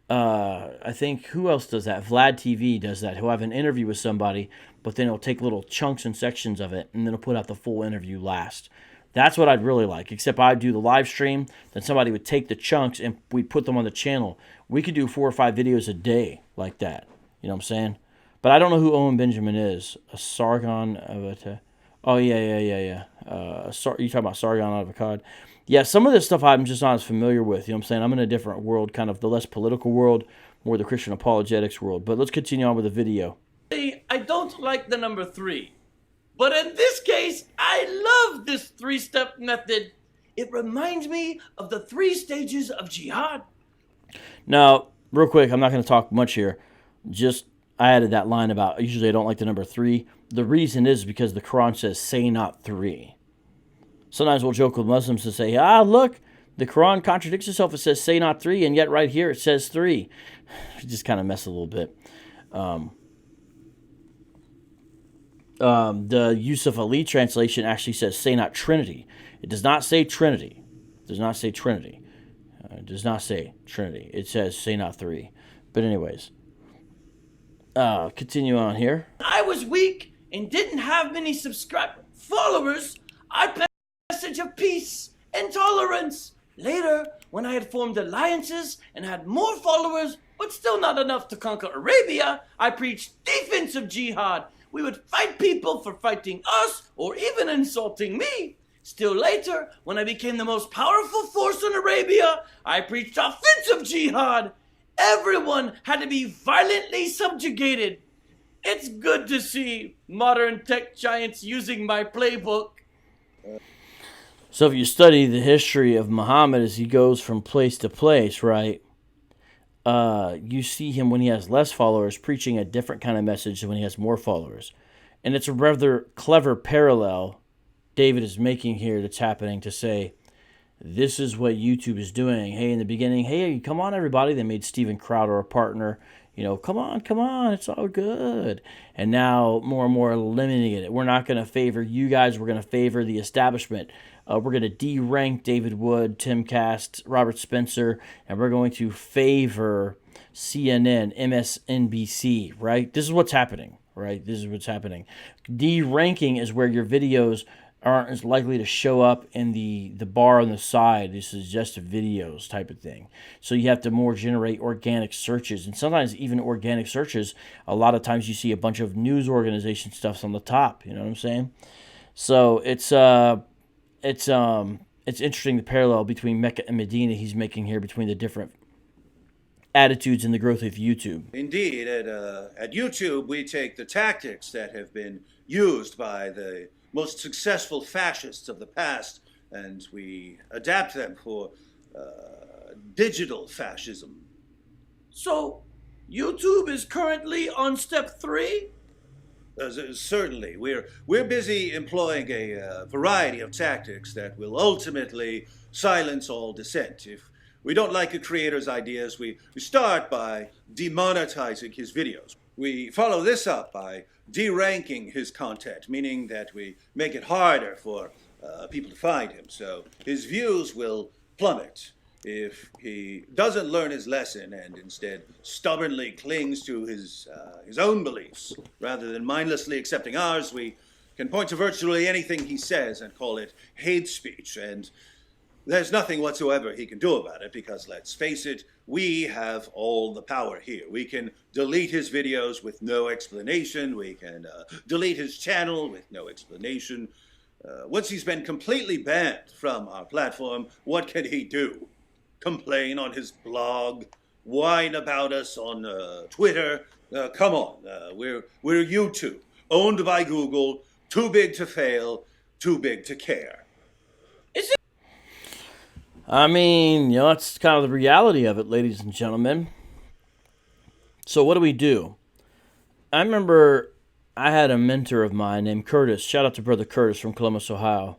I think, who else does that? Vlad TV does that. He'll have an interview with somebody, but then he'll take little chunks and sections of it, and then he'll put out the full interview last. That's what I'd really like, except I'd do the live stream, then somebody would take the chunks and we'd put them on the channel. We could do 4 or 5 videos a day like that. You know what I'm saying? But I don't know who Owen Benjamin is. A Sargon of a... Oh, yeah. You talking about Sargon out of Akkad? Yeah, some of this stuff I'm just not as familiar with. You know what I'm saying? I'm in a different world, kind of the less political world, more the Christian apologetics world. But let's continue on with the video. I don't like the number 3. But in this case, I love this 3-step method. It reminds me of the 3 stages of jihad. Now, real quick, I'm not going to talk much here. Just, I added that line about, usually I don't like the number 3. The reason is because the Quran says, say not 3. Sometimes we'll joke with Muslims to say, look, the Quran contradicts itself. It says, say not 3, and yet right here it says 3. Just kind of mess a little bit. The Yusuf Ali translation actually says, say not Trinity. It does not say Trinity. It does not say Trinity. It does not say Trinity. It says, say not 3. But anyways, continue on here. I was weak and didn't have many followers. I passed a message of peace and tolerance. Later, when I had formed alliances and had more followers, but still not enough to conquer Arabia, I preached defensive jihad. We would fight people for fighting us or even insulting me. Still later, when I became the most powerful force in Arabia, I preached offensive jihad. Everyone had to be violently subjugated. It's good to see modern tech giants using my playbook. So if you study the history of Muhammad as he goes from place to place, right, you see him when he has less followers preaching a different kind of message than when he has more followers. And it's a rather clever parallel David is making here that's happening to say, this is what YouTube is doing. Hey, in the beginning, hey, come on, everybody. They made Steven Crowder a partner. You know, come on, it's all good. And now more and more eliminating it. We're not going to favor you guys. We're going to favor the establishment. We're going to de-rank David Wood, Tim Cast, Robert Spencer, and we're going to favor CNN, MSNBC, right? This is what's happening, right? This is what's happening. De-ranking is where your videos aren't as likely to show up in the bar on the side, the suggested videos type of thing. So you have to more generate organic searches. And sometimes even organic searches, a lot of times you see a bunch of news organization stuffs on the top. You know what I'm saying? So it's interesting the parallel between Mecca and Medina he's making here between the different attitudes in the growth of YouTube. Indeed, at YouTube, we take the tactics that have been used by the most successful fascists of the past, and we adapt them for digital fascism. So, YouTube is currently on step 3? Certainly. We're busy employing a variety of tactics that will ultimately silence all dissent. If we don't like a creator's ideas, we start by demonetizing his videos. We follow this up by de-ranking his content, meaning that we make it harder for people to find him. So his views will plummet if he doesn't learn his lesson and instead stubbornly clings to his own beliefs. Rather than mindlessly accepting ours, we can point to virtually anything he says and call it hate speech. And there's nothing whatsoever he can do about it because, let's face it, we have all the power here. We can delete his videos with no explanation. We can delete his channel with no explanation. Once he's been completely banned from our platform, what can he do? Complain on his blog? Whine about us on Twitter? Come on, we're YouTube, owned by Google, too big to fail, too big to care. I mean, that's kind of the reality of it, ladies and gentlemen. So what do? I remember I had a mentor of mine named Curtis. Shout out to Brother Curtis from Columbus, Ohio.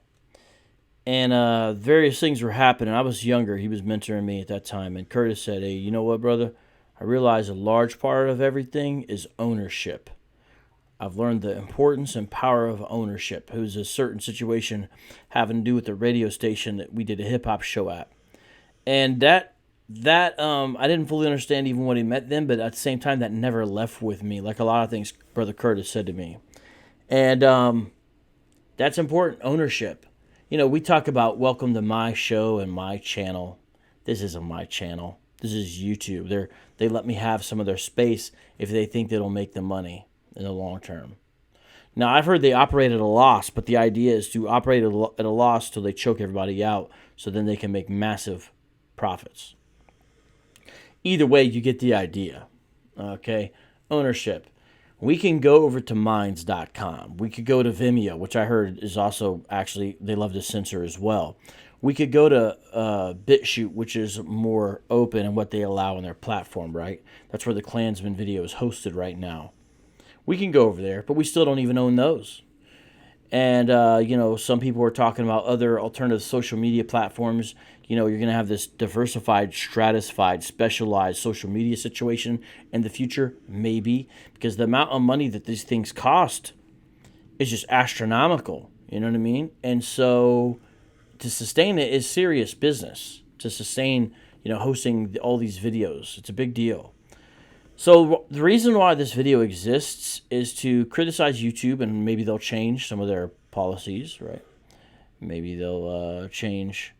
And various things were happening. I was younger. He was mentoring me at that time. And Curtis said, hey, you know what, brother? I realize a large part of everything is ownership. I've learned the importance and power of ownership. It was a certain situation having to do with the radio station that we did a hip-hop show at. And that I didn't fully understand even what he meant then, but at the same time, that never left with me, like a lot of things Brother Curtis said to me. And that's important, ownership. We talk about welcome to my show and my channel. This isn't my channel. This is YouTube. They let me have some of their space if they think that'll make them money in the long term. Now, I've heard they operate at a loss, but the idea is to operate at a loss till they choke everybody out so then they can make massive profits. Either way, you get the idea. Okay? Ownership. We can go over to minds.com. We could go to Vimeo, which I heard is also actually, they love to censor as well. We could go to BitChute, which is more open in what they allow on their platform, right? That's where the Klansman video is hosted right now. We can go over there, but we still don't even own those. And, some people are talking about other alternative social media platforms. You're going to have this diversified, stratified, specialized social media situation in the future, maybe, because the amount of money that these things cost is just astronomical. You know what I mean? And so to sustain it is serious business. To sustain, hosting all these videos, it's a big deal. So the reason why this video exists is to criticize YouTube, and maybe they'll change some of their policies, right? Maybe they'll change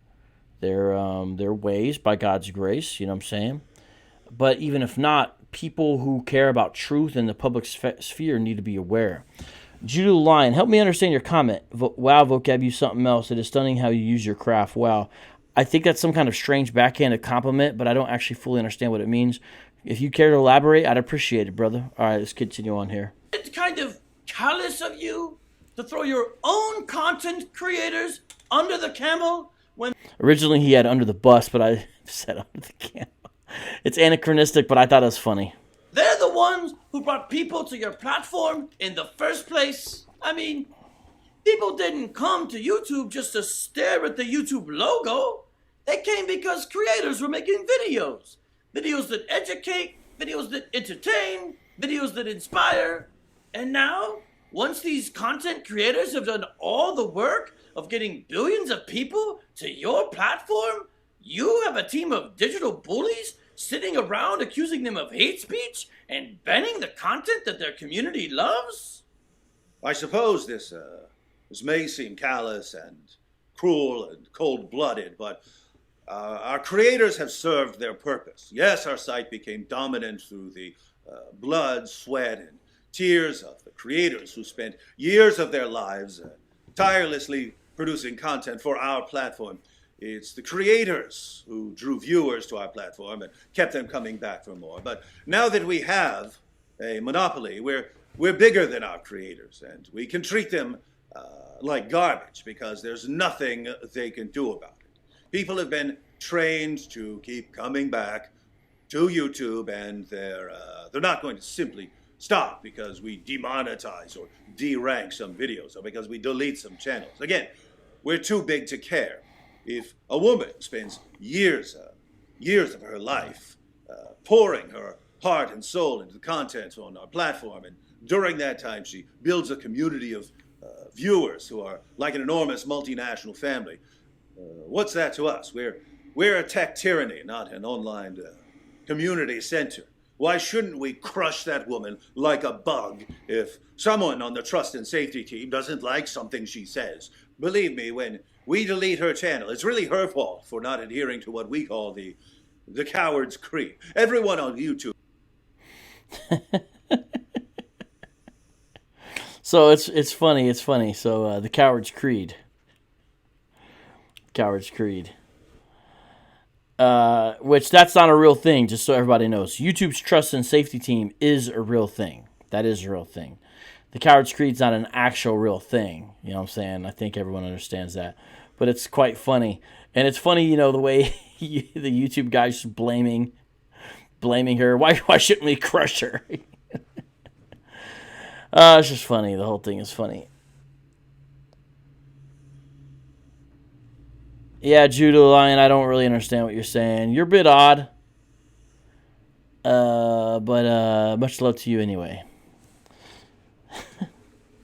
their ways by God's grace, you know what I'm saying? But even if not, people who care about truth in the public sphere need to be aware. Judah Lion, help me understand your comment. Wow, vocab, you something else. It is stunning how you use your craft. Wow. I think that's some kind of strange backhanded compliment, but I don't actually fully understand what it means. If you care to elaborate, I'd appreciate it, brother. All right, let's continue on here. It's kind of callous of you to throw your own content creators under the camel when... Originally, he had under the bus, but I said under the camel. It's anachronistic, but I thought it was funny. They're the ones who brought people to your platform in the first place. I mean, people didn't come to YouTube just to stare at the YouTube logo. They came because creators were making videos. Videos that educate, videos that entertain, videos that inspire. And now, once these content creators have done all the work of getting billions of people to your platform, you have a team of digital bullies sitting around accusing them of hate speech and banning the content that their community loves? I suppose this may seem callous and cruel and cold-blooded, but our creators have served their purpose. Yes, our site became dominant through the blood, sweat, and tears of the creators who spent years of their lives tirelessly producing content for our platform. It's the creators who drew viewers to our platform and kept them coming back for more. But now that we have a monopoly, we're bigger than our creators, and we can treat them like garbage because there's nothing they can do about it. People have been trained to keep coming back to YouTube, and they're not going to simply stop because we demonetize or derank some videos or because we delete some channels. Again, we're too big to care. If a woman spends years of her life pouring her heart and soul into the content on our platform, and during that time she builds a community of viewers who are like an enormous multinational family, what's that to us? We're a tech tyranny, not an online community center. Why shouldn't we crush that woman like a bug if someone on the trust and safety team doesn't like something she says? Believe me, when we delete her channel, it's really her fault for not adhering to what we call the coward's creed. Everyone on YouTube. So it's funny. It's funny. So the Coward's Creed. Coward's Creed. Which that's not a real thing, just so everybody knows. YouTube's trust and safety team is a real thing. That is a real thing. The Coward's Creed's not an actual real thing. You know what I'm saying? I think everyone understands that. But it's quite funny. And it's funny, the way the YouTube guy's just blaming her. Why shouldn't we crush her? It's just funny. The whole thing is funny. Yeah, Judah Lion, I don't really understand what you're saying. You're a bit odd. But much love to you anyway.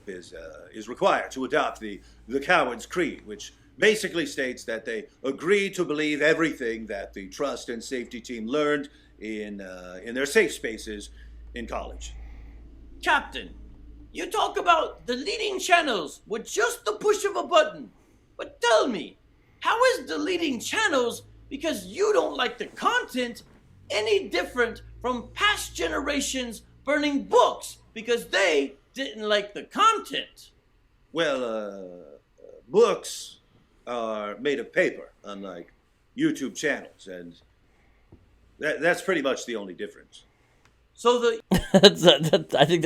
Is required to adopt the Coward's Creed, which basically states that they agree to believe everything that the trust and safety team learned in their safe spaces in college. Captain, you talk about deleting channels with just the push of a button. But tell me, how is deleting channels because you don't like the content any different from past generations burning books because they didn't like the content? Well, books are made of paper, unlike YouTube channels, and that's pretty much the only difference. So I think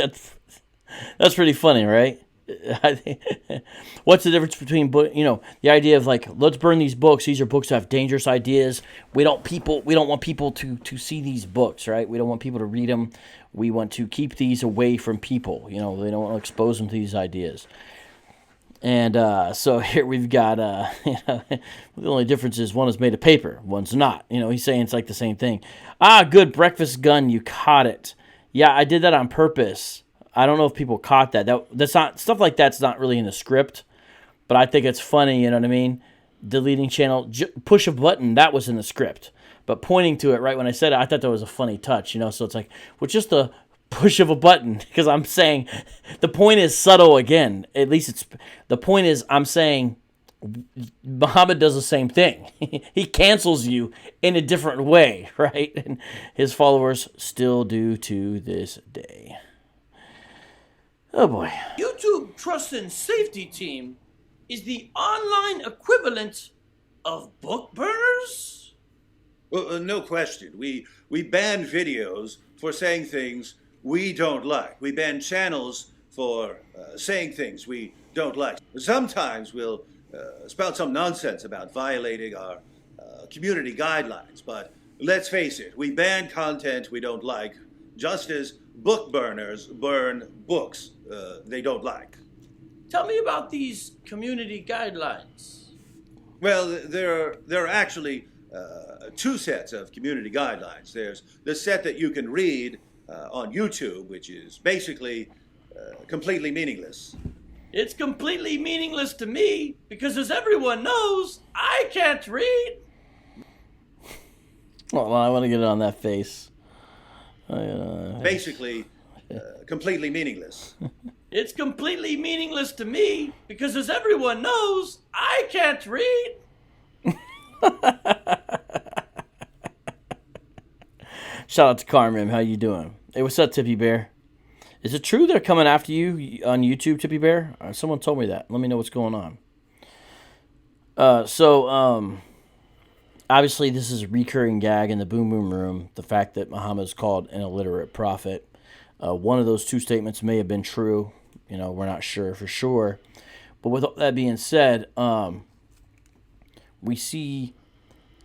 that's pretty funny, right? What's the difference between the idea of like, let's burn these books. These are books that have dangerous ideas. We don't want people to see these books, right? We don't want people to read them. We want to keep these away from people. They don't want to expose them to these ideas. And so here we've got the only difference is one is made of paper, one's not. He's saying it's like the same thing. Good breakfast gun, you caught it. Yeah, I did that on purpose. I don't know if people caught that. That's not stuff like that's not really in the script, but I think it's funny. You know what I mean? Deleting channel, push a button, that was in the script, but pointing to it right when I said it, I thought that was a funny touch. So it's like, well, just the push of a button, because I'm saying the point is subtle again. At least the point is I'm saying Muhammad does the same thing. He cancels you in a different way, right? And his followers still do to this day. Oh boy. YouTube Trust and Safety Team is the online equivalent of book burners? Well, no question. We ban videos for saying things we don't like. We ban channels for saying things we don't like. Sometimes we'll spout some nonsense about violating our community guidelines, but let's face it, we ban content we don't like, just as book burners burn books they don't like. Tell me about these community guidelines. Well, there are actually two sets of community guidelines. There's the set that you can read on YouTube, which is basically completely meaningless. It's completely meaningless to me because, as everyone knows, I can't read. Well, I want to get it on that face. Basically, completely meaningless. It's completely meaningless to me because, as everyone knows, I can't read. Shout out to Carmen. How you doing? Hey, what's up, Tippy Bear? Is it true they're coming after you on YouTube, Tippy Bear? Someone told me that. Let me know what's going on. Obviously, this is a recurring gag in the Boom Boom Room, the fact that Muhammad is called an illiterate prophet. One of those two statements may have been true. We're not sure for sure. But with all that being said, we see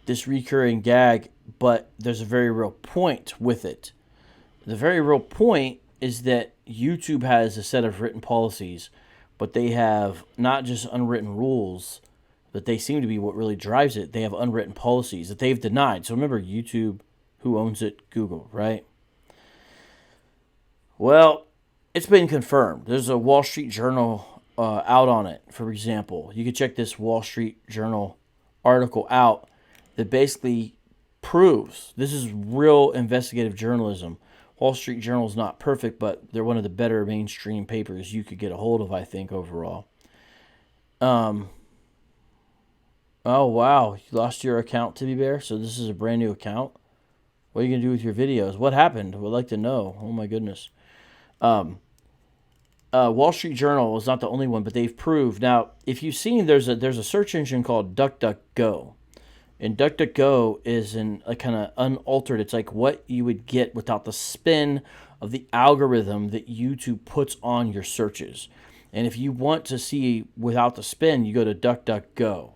this recurring gag, but there's a very real point with it. The very real point is that YouTube has a set of written policies, but they have not just unwritten rules, but they seem to be what really drives it. They have unwritten policies that they've denied. So remember, YouTube, who owns it? Google, right? Well, it's been confirmed. There's a Wall Street Journal out on it, for example. You can check this Wall Street Journal article out that basically proves this is real investigative journalism. Wall Street Journal is not perfect, but they're one of the better mainstream papers you could get a hold of, I think, overall. Oh, wow. You lost your account, Tibby Bear? So this is a brand new account? What are you going to do with your videos? What happened? We'd like to know. Oh, my goodness. Wall Street Journal is not the only one, but they've proved. Now, if you've seen, there's a search engine called DuckDuckGo. And DuckDuckGo is a kind of unaltered. It's like what you would get without the spin of the algorithm that YouTube puts on your searches. And if you want to see without the spin, you go to DuckDuckGo.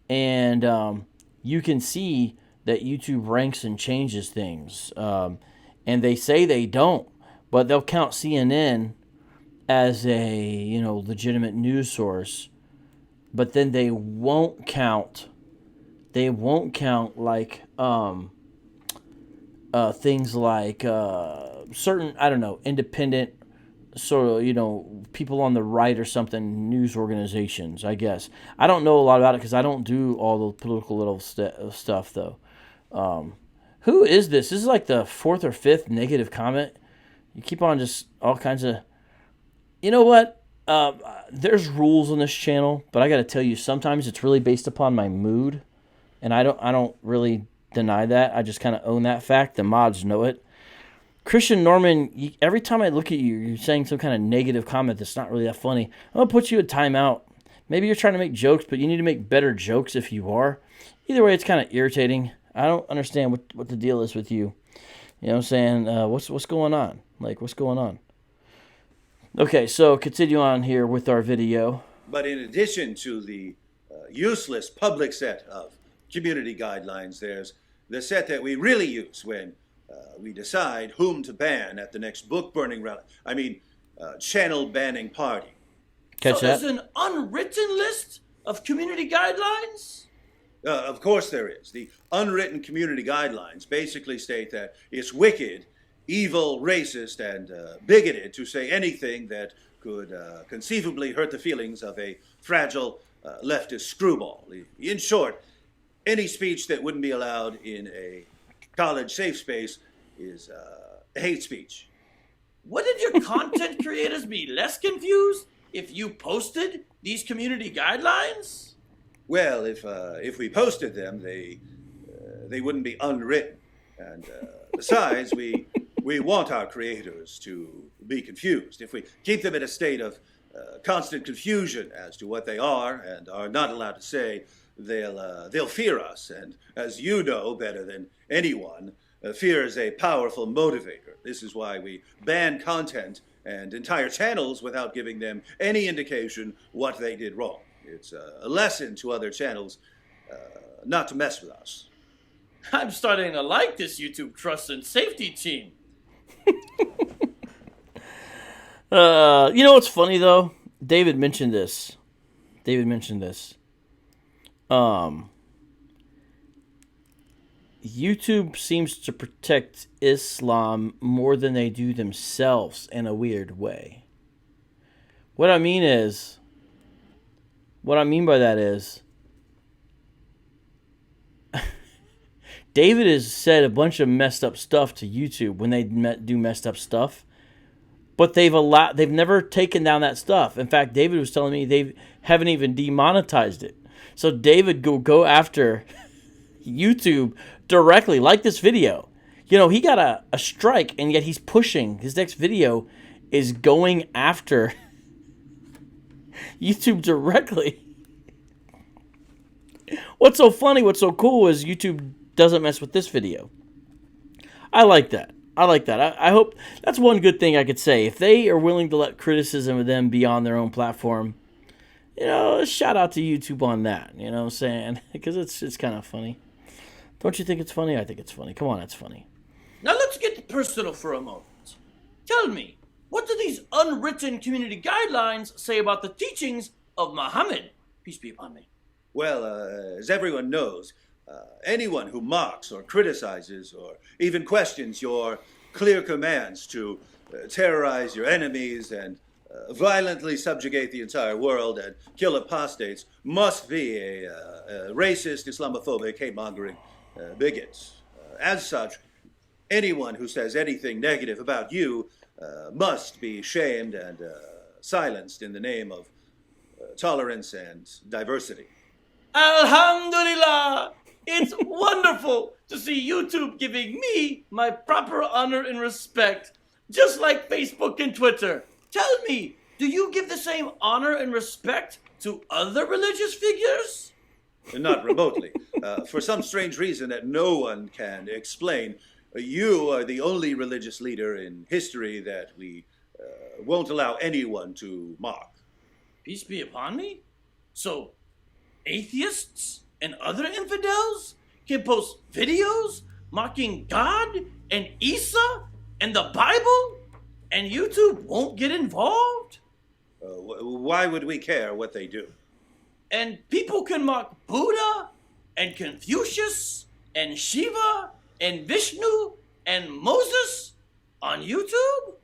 And you can see that YouTube ranks and changes things. And they say they don't, but they'll count CNN as a legitimate news source, but then they won't count like things like certain, I don't know, independent sort of people on the right or something, news organizations, I guess. I don't know a lot about it because I don't do all the political little stuff though. Who is this? This is like the fourth or fifth negative comment. You keep on just all kinds of. You know what? There's rules on this channel, but I got to tell you, sometimes it's really based upon my mood, and I don't really deny that. I just kind of own that fact. The mods know it. Christian Norman, every time I look at you, you're saying some kind of negative comment that's not really that funny. I'm gonna put you in timeout. Maybe you're trying to make jokes, but you need to make better jokes if you are. Either way, it's kind of irritating. I don't understand what the deal is with you. You know what I'm saying? What's going on? Like, what's going on? Okay, so continue on here with our video. But in addition to the useless public set of community guidelines, there's the set that we really use when we decide whom to ban at the next book burning rally. I mean, channel banning party. Catch so that? there's an unwritten list of community guidelines? Of course there is. The unwritten community guidelines basically state that it's wicked, evil, racist, and bigoted to say anything that could conceivably hurt the feelings of a fragile leftist screwball. In short, any speech that wouldn't be allowed in a college safe space is hate speech. Wouldn't your content creators be less confused if you posted these community guidelines? Well, if we posted them, they wouldn't be unwritten. And besides, we want our creators to be confused. If we keep them in a state of constant confusion as to what they are and are not allowed to say, they'll fear us. And as you know better than anyone, fear is a powerful motivator. This is why we ban content and entire channels without giving them any indication what they did wrong. It's a lesson to other channels not to mess with us. I'm starting to like this YouTube trust and safety team. You know what's funny though? David mentioned this. YouTube seems to protect Islam more than they do themselves in a weird way. What I mean by that is David has said a bunch of messed up stuff to YouTube when they do messed up stuff, but they've never taken down that stuff. In fact, David was telling me they haven't even demonetized it. So David go after YouTube directly, like this video. You know, he got a strike, and yet he's pushing. His next video is going after YouTube directly. What's so funny, what's so cool is YouTube doesn't mess with this video. I like that. I hope that's one good thing I could say. If they are willing to let criticism of them be on their own platform, shout out to YouTube on that. You know what I'm saying? Because it's kind of funny. Don't you think it's funny? I think it's funny. Come on, it's funny. Now let's get personal for a moment. Tell me, what do these unwritten community guidelines say about the teachings of Muhammad? Peace be upon me. Well, as everyone knows, anyone who mocks or criticizes or even questions your clear commands to terrorize your enemies and violently subjugate the entire world and kill apostates must be a racist, Islamophobic, hate-mongering bigot. As such, anyone who says anything negative about you must be shamed and silenced in the name of tolerance and diversity. Alhamdulillah! It's wonderful to see YouTube giving me my proper honor and respect, just like Facebook and Twitter. Tell me, do you give the same honor and respect to other religious figures? Not remotely. For some strange reason that no one can explain, you are the only religious leader in history that we won't allow anyone to mock. Peace be upon me. So, atheists and other infidels can post videos mocking God and Isa and the Bible, and YouTube won't get involved? Why would we care what they do? And people can mock Buddha and Confucius and Shiva and Vishnu and Moses on YouTube?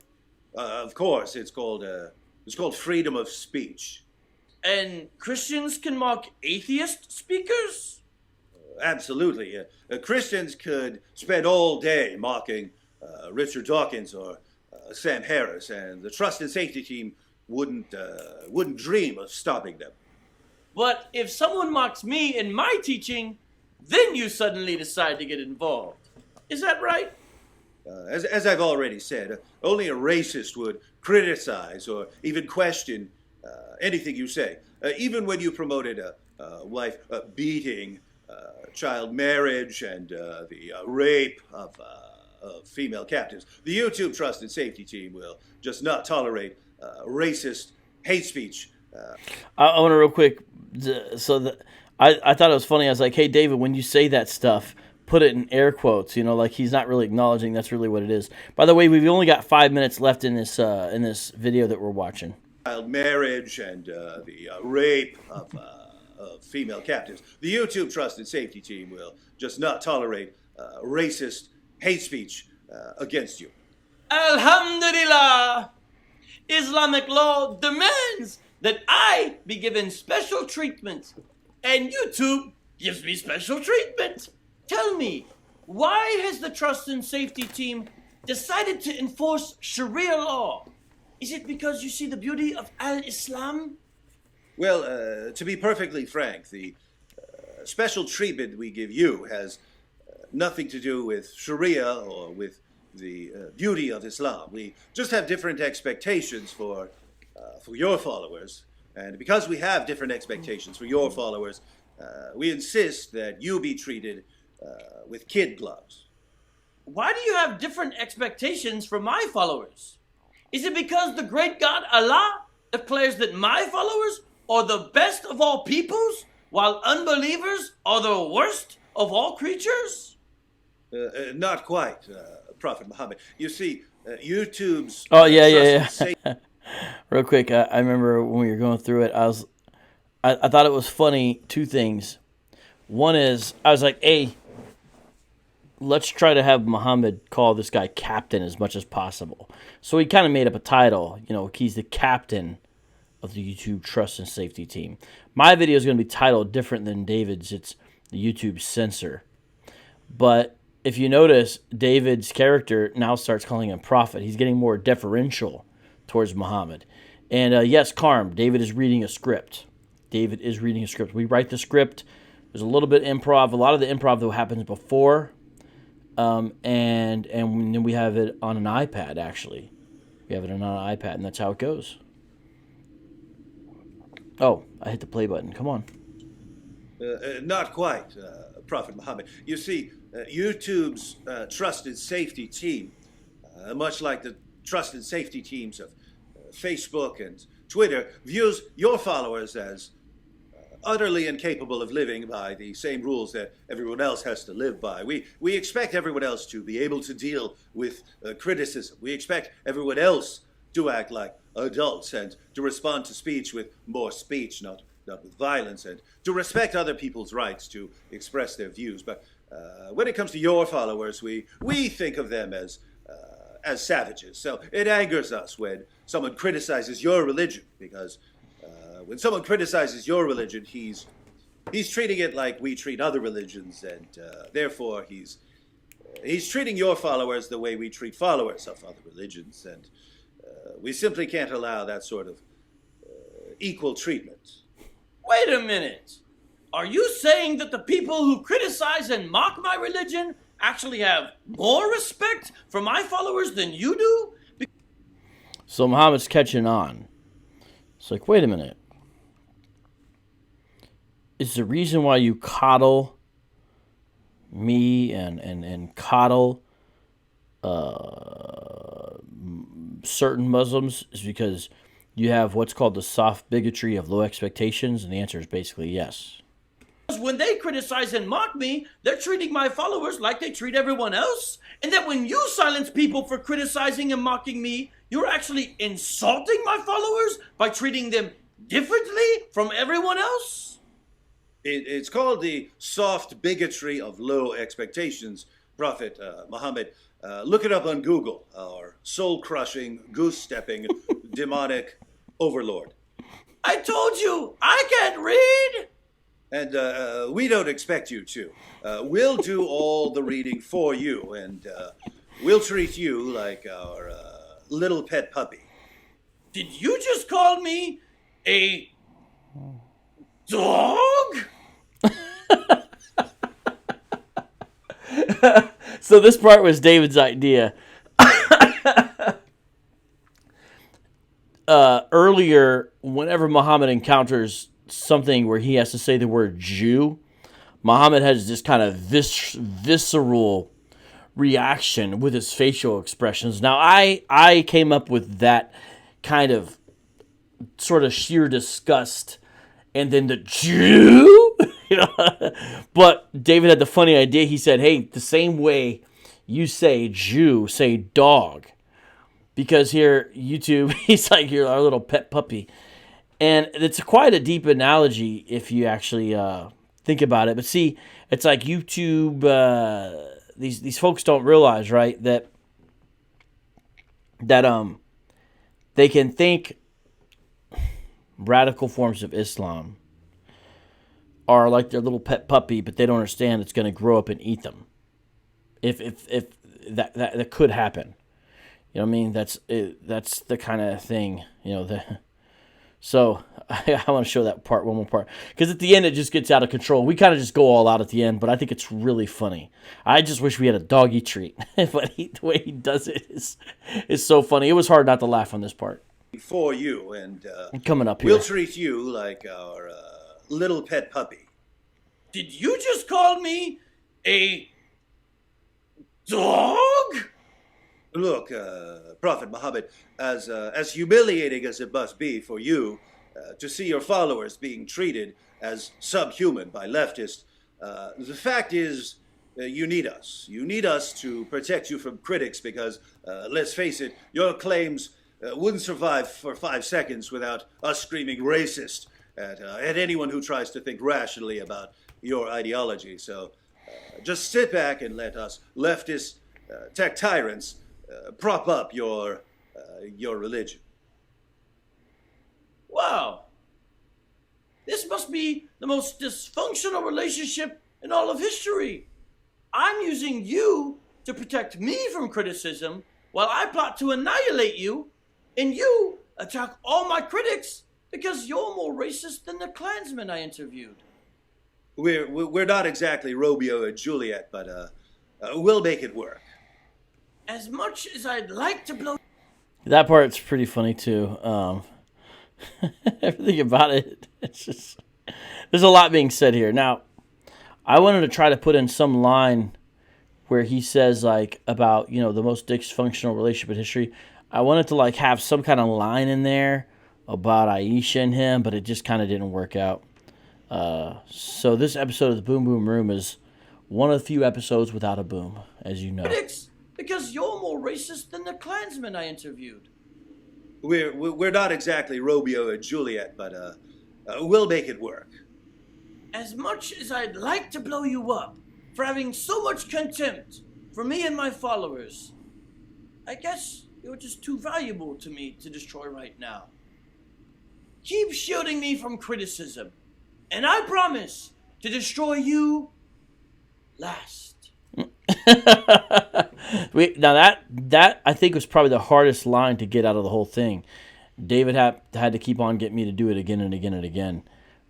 Of course, it's called freedom of speech. And Christians can mock atheist speakers? Absolutely. Christians could spend all day mocking Richard Dawkins or Sam Harris, and the Trust and Safety Team wouldn't dream of stopping them. But if someone mocks me in my teaching, then you suddenly decide to get involved. Is that right? As I've already said, only a racist would criticize or even question anything you say. Even when you promoted wife beating, child marriage, and the rape of female captives, the YouTube Trust and Safety Team will just not tolerate racist hate speech. I want to real quick. I thought it was funny. I was like, hey, David, when you say that stuff, put it in air quotes, like he's not really acknowledging that's really what it is. By the way, we've only got 5 minutes left in this video that we're watching. Child marriage and the rape of female captives. The YouTube Trust and Safety Team will just not tolerate racist hate speech against you. Alhamdulillah! Islamic law demands that I be given special treatment, and YouTube gives me special treatment. Tell me, why has the Trust and Safety Team decided to enforce Sharia law? Is it because you see the beauty of Al-Islam? Well, to be perfectly frank, the special treatment we give you has nothing to do with Sharia or with the beauty of Islam. We just have different expectations for your followers. And because we have different expectations for your followers, we insist that you be treated with kid gloves. Why do you have different expectations for my followers? Is it because the great God Allah declares that my followers are the best of all peoples, while unbelievers are the worst of all creatures? Not quite, Prophet Muhammad. You see, YouTube's... Oh, yeah. Real quick, I remember when we were going through it, I thought it was funny, two things. One is, I was like, hey, let's try to have Muhammad call this guy captain as much as possible. So he kind of made up a title, he's the captain of the YouTube Trust and Safety Team. My video is going to be titled different than David's. It's the YouTube Censor. But if you notice, David's character now starts calling him prophet. He's getting more deferential towards Muhammad. And yes, Carm, David is reading a script. We write the script. There's a little bit improv. A lot of the improv, though, happens before. And then we have it on an iPad, actually. We have it on an iPad, and that's how it goes. Oh, I hit the play button. Come on. Not quite, Prophet Muhammad. You see, YouTube's Trust and Safety Team, much like the Trust and Safety Teams of Facebook and Twitter, views your followers as utterly incapable of living by the same rules that everyone else has to live by. We expect everyone else to be able to deal with criticism. We expect everyone else to act like adults and to respond to speech with more speech, not with violence, and to respect other people's rights to express their views. But when it comes to your followers, we think of them as savages. So it angers us when someone criticizes your religion, because when someone criticizes your religion, he's treating it like we treat other religions, and therefore he's treating your followers the way we treat followers of other religions, and we simply can't allow that sort of equal treatment. Wait a minute. Are you saying that the people who criticize and mock my religion actually have more respect for my followers than you do? So Muhammad's catching on. It's like, wait a minute. Is the reason why you coddle me and coddle certain Muslims is because you have what's called the soft bigotry of low expectations? And the answer is basically yes. When they criticize and mock me, they're treating my followers like they treat everyone else. And that when you silence people for criticizing and mocking me, you're actually insulting my followers by treating them differently from everyone else? It's called the soft bigotry of low expectations, Prophet Muhammad. Look it up on Google, our soul-crushing, goose-stepping, demonic overlord. I told you, I can't read! And we don't expect you to. We'll do all the reading for you, and we'll treat you like our little pet puppy. Did you just call me a dog? So this part was David's idea. Earlier, whenever Muhammad encounters something where he has to say the word Jew, Muhammad has this kind of visceral reaction with his facial expressions. Now, I came up with that kind of sort of sheer disgust, and then the Jew, But David had the funny idea. He said, "Hey, the same way you say Jew, say dog." Because here, YouTube, he's like, you're our little pet puppy. And it's quite a deep analogy if you actually think about it. But see, it's like YouTube, these folks don't realize, right, that they can think radical forms of Islam are like their little pet puppy, but they don't understand it's going to grow up and eat them. If that could happen. You know what I mean? That's the kind of thing, So I want to show that part, one more part. Because at the end, it just gets out of control. We kind of just go all out at the end, but I think it's really funny. I just wish we had a doggy treat. But the way he does it is so funny. It was hard not to laugh on this part. For you, and coming up here, we'll treat you like our little pet puppy. Did you just call me a dog? Look, Prophet Muhammad, as humiliating as it must be for you to see your followers being treated as subhuman by leftists, the fact is you need us. You need us to protect you from critics because, let's face it, your claims wouldn't survive for 5 seconds without us screaming racist at anyone who tries to think rationally about your ideology. So just sit back and let us leftist tech tyrants prop up your religion. Wow. This must be the most dysfunctional relationship in all of history. I'm using you to protect me from criticism while I plot to annihilate you, and you attack all my critics because you're more racist than the Klansmen I interviewed. We're not exactly Romeo and Juliet, but we'll make it work. As much as I'd like to blow... That part's pretty funny, too. Everything about it, it's just... There's a lot being said here. Now, I wanted to try to put in some line where he says, like, about, the most dysfunctional relationship in history. I wanted to, like, have some kind of line in there about Aisha and him, but it just kind of didn't work out. So this episode of the Boom Boom Room is one of the few episodes without a boom, as you know. Critics! Because you're more racist than the Klansmen I interviewed. We're not exactly Romeo and Juliet, but we'll make it work. As much as I'd like to blow you up for having so much contempt for me and my followers, I guess you're just too valuable to me to destroy right now. Keep shielding me from criticism, and I promise to destroy you last. Now that I think was probably the hardest line to get out of the whole thing. David had to keep on getting me to do it again and again and again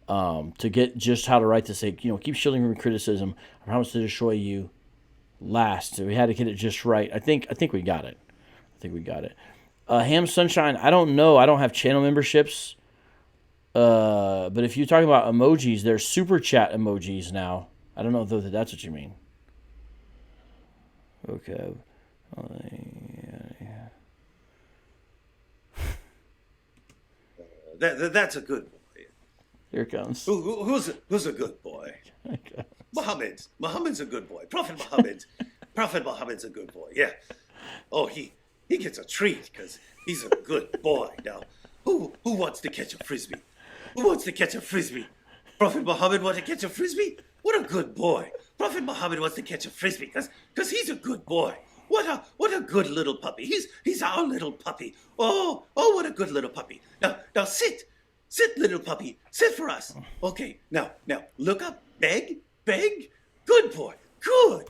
to get just how to write to say, keep shielding from criticism. I promise to destroy you last. So we had to get it just right. I think we got it. Ham Sunshine, I don't know. I don't have channel memberships. But if you're talking about emojis, there's super chat emojis now. I don't know if that's what you mean. Okay. That's a good boy. Here it comes. Who's a good boy? Muhammad's a good boy. Prophet Muhammad's a good boy. Yeah. Oh, he gets a treat because he's a good boy. Now, who wants to catch a frisbee? Who wants to catch a frisbee? Prophet Muhammad wants to catch a frisbee? What a good boy. Prophet Muhammad wants to catch a frisbee because he's a good boy. What a good little puppy. He's our little puppy. Oh, what a good little puppy. Now sit, little puppy, sit for us. Okay, now look up, beg. Good boy, good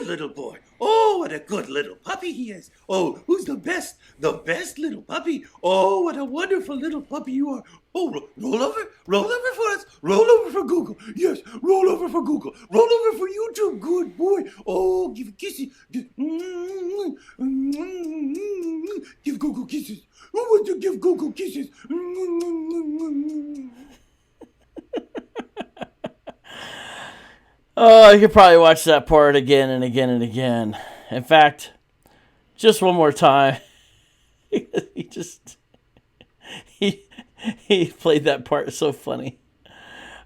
little boy. Oh, what a good little puppy he is. Oh, who's the best little puppy? Oh, what a wonderful little puppy you are. Oh, roll over for us. Roll over for Google. Yes, roll over for Google. Roll over for YouTube. Good boy. Oh, give kisses. Give Google kisses. Who wants to give Google kisses? Oh, I could probably watch that part again and again and again. In fact, just one more time. he played that part so funny.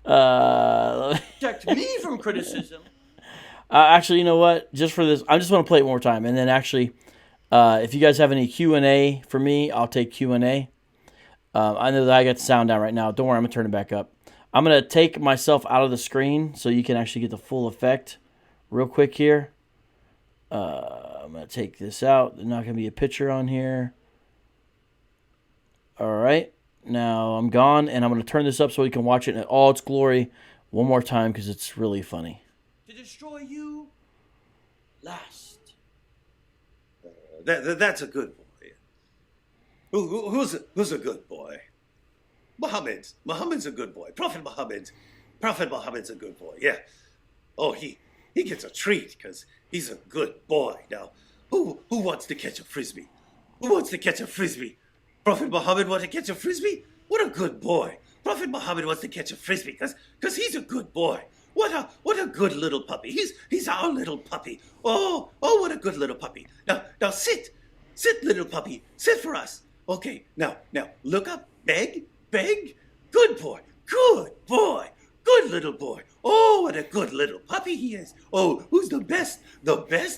Protect me from criticism. Actually, you know what? Just for this, I just want to play it one more time. And then actually, if you guys have any Q&A for me, I'll take Q&A. I know that I got the sound down right now. Don't worry, I'm going to turn it back up. I'm going to take myself out of the screen so you can actually get the full effect real quick here. I'm going to take this out. There's not going to be a picture on here. All right. Now I'm gone, and I'm going to turn this up so you can watch it in all its glory one more time because it's really funny. To destroy you last. That's a good boy. Who's a good boy? Muhammad's a good boy. Prophet Muhammad's a good boy. Yeah. Oh, he gets a treat because he's a good boy. Now, who wants to catch a frisbee? Who wants to catch a frisbee? Prophet Muhammad wants to catch a frisbee? What a good boy. Prophet Muhammad wants to catch a frisbee because he's a good boy. What a good little puppy. He's our little puppy. Oh, what a good little puppy. Now sit, little puppy, sit for us. Okay, now look up, beg. Good boy, good little boy. Oh, what a good little puppy he is. Oh, who's the best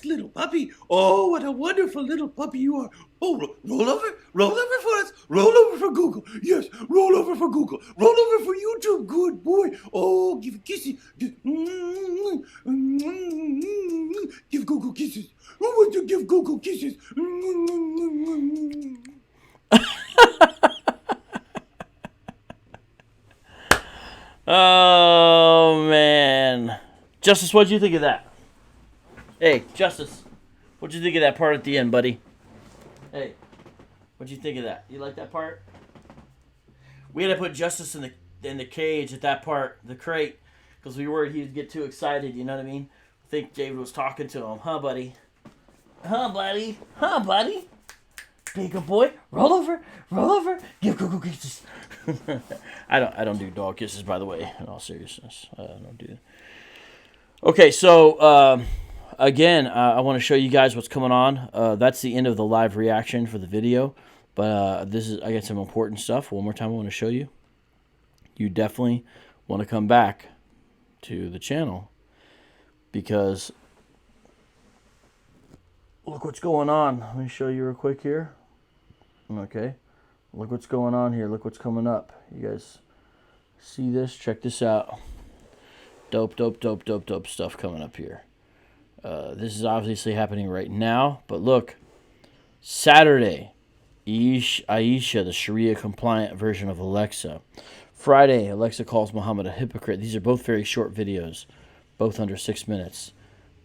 little puppy? Oh, what a wonderful little puppy you are. Oh, roll over for us. Roll over for Google. Yes, roll over for Google. Roll over for YouTube. Good boy. Oh, give kisses. Give Google kisses. Who wants to give Google kisses? Oh, man. Justice, what'd you think of that? Hey, Justice, what'd you think of that part at the end, buddy? Hey, what'd you think of that? You like that part? We had to put Justice in the cage at that part, the crate, because we were worried he'd get too excited, you know what I mean? I think David was talking to him. Huh, buddy? Huh, buddy? Be a good boy. Roll over. Give Google kisses. I don't do dog kisses, by the way. In all seriousness, I don't do that. Okay, so again, I want to show you guys what's coming on. That's the end of the live reaction for the video, but I got some important stuff. One more time, I want to show you. You definitely want to come back to the channel because look what's going on. Let me show you real quick here. Okay. Look what's going on here. Look what's coming up. You guys see this? Check this out. Dope stuff coming up here. This is obviously happening right now. But look. Saturday. Aisha, the Sharia-compliant version of Alexa. Friday, Alexa calls Muhammad a hypocrite. These are both very short videos. Both under 6 minutes.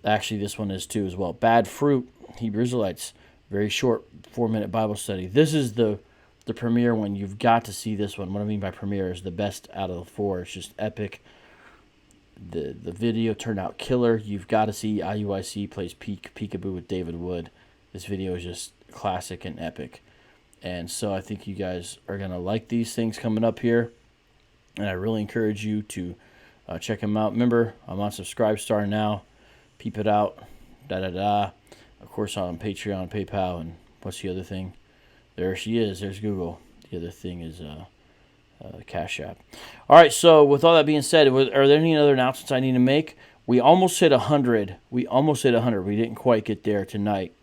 Actually, this one is too as well. Bad Fruit, Hebrew Israelites. Very short 4-minute Bible study. This is the premiere one. You've got to see this one. What I mean by premiere is the best out of the 4. It's just epic. The video turned out killer. You've got to see IUIC plays peekaboo with David Wood. This video is just classic and epic. And so I think you guys are going to like these things coming up here. And I really encourage you to check them out. Remember, I'm on Subscribestar now. Peep it out. Of course, on Patreon, PayPal, and what's the other thing? There she is. There's Google. The other thing is Cash App. All right, so with all that being said, are there any other announcements I need to make? We almost hit 100. We didn't quite get there tonight.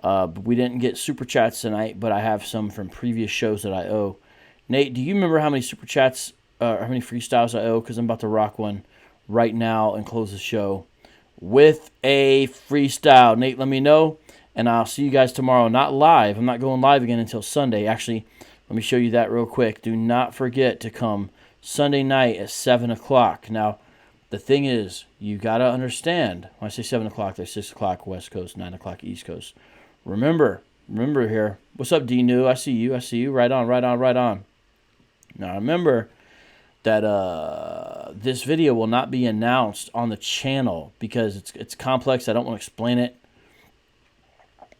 But we didn't get Super Chats tonight, but I have some from previous shows that I owe. Nate, do you remember how many Super Chats, how many freestyles I owe? Because I'm about to rock one right now and close the show with a freestyle. Nate, let me know, and I'll see you guys tomorrow. Not live. I'm not going live again until Sunday. Actually, let me show you that real quick. Do not forget to come Sunday night at 7 o'clock. Now, the thing is, you got to understand, when I say 7 o'clock, there's 6 o'clock West Coast, 9 o'clock East Coast. Remember here. What's up, D-New? I see you. Right on. Now, remember that this video will not be announced on the channel because it's complex. I don't want to explain it,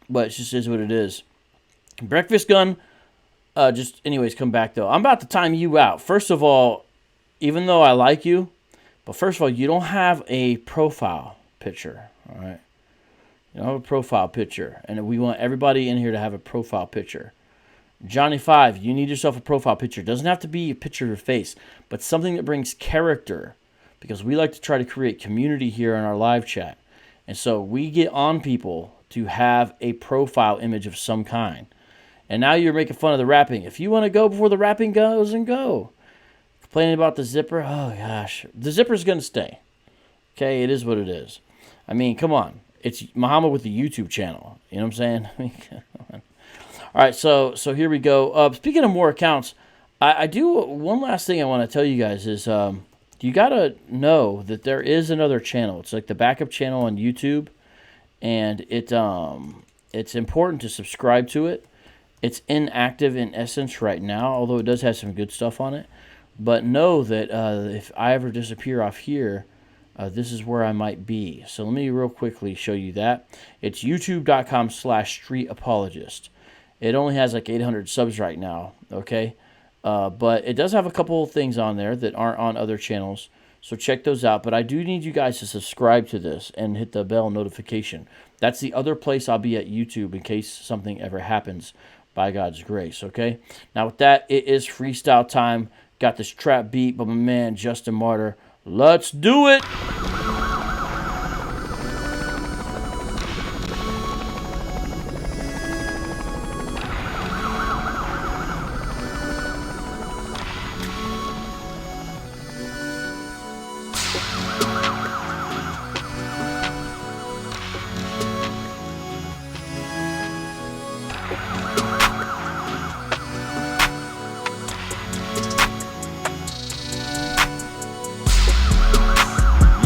but it just is what it is. Breakfast Gun, anyways, come back, though. I'm about to time you out. First of all, even though I like you, but first of all, you don't have a profile picture, all right? You don't have a profile picture, and we want everybody in here to have a profile picture. Johnny 5, you need yourself a profile picture. It doesn't have to be a picture of your face, but something that brings character, because we like to try to create community here in our live chat. And so we get on people to have a profile image of some kind. And now you're making fun of the rapping. If you want to go before the rapping goes, and go. Complaining about the zipper, oh gosh. The zipper's going to stay. Okay, it is what it is. I mean, come on. It's Muhammad with the YouTube channel. You know what I'm saying? I mean, come on. All right, so here we go. Speaking of more accounts, I do one last thing I want to tell you guys is you got to know that there is another channel. It's like the backup channel on YouTube, and it's important to subscribe to it. It's inactive in essence right now, although it does have some good stuff on it. But know that if I ever disappear off here, this is where I might be. So let me real quickly show you that. It's youtube.com/streetapologist. It only has like 800 subs right now, okay? But it does have a couple of things on there that aren't on other channels. So check those out. But I do need you guys to subscribe to this and hit the bell notification. That's the other place I'll be at YouTube in case something ever happens by God's grace, okay? Now with that, it is freestyle time. Got this trap beat by my man Justin Martyr. Let's do it!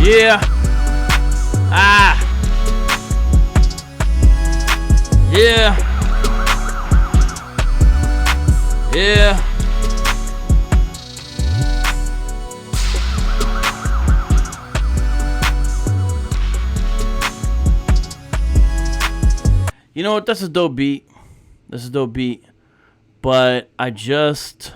Yeah. Yeah. Yeah. You know what? That's a dope beat. But I don't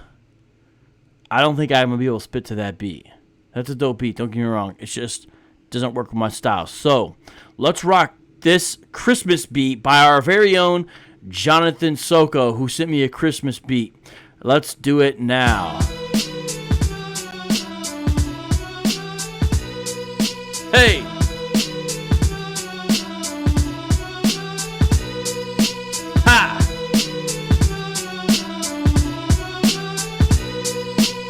think I'm going to be able to spit to that beat. That's a dope beat, don't get me wrong. It just doesn't work with my style. So, let's rock this Christmas beat by our very own Jonathan Soko, who sent me a Christmas beat. Let's do it now. Hey! Ha!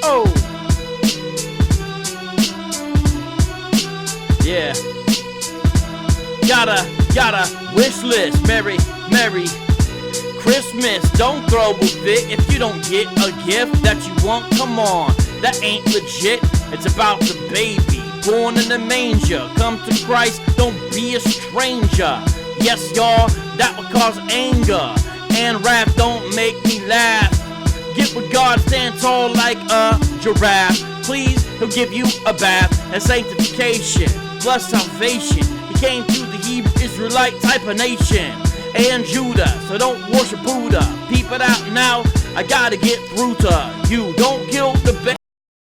Oh! Yeah. Gotta wish list. Merry Christmas. Don't throw a fit if you don't get a gift that you want. Come on, that ain't legit. It's about the baby born in the manger. Come to Christ, don't be a stranger. Yes, y'all, that would cause anger. And rap don't make me laugh. Get with God, stand tall like a giraffe. Please, he'll give you a bath and sanctification plus salvation. He came through the Hebrew Israelite type of nation, and Judah, so don't worship Buddha. Peep it out now, I gotta get through to you. Don't kill the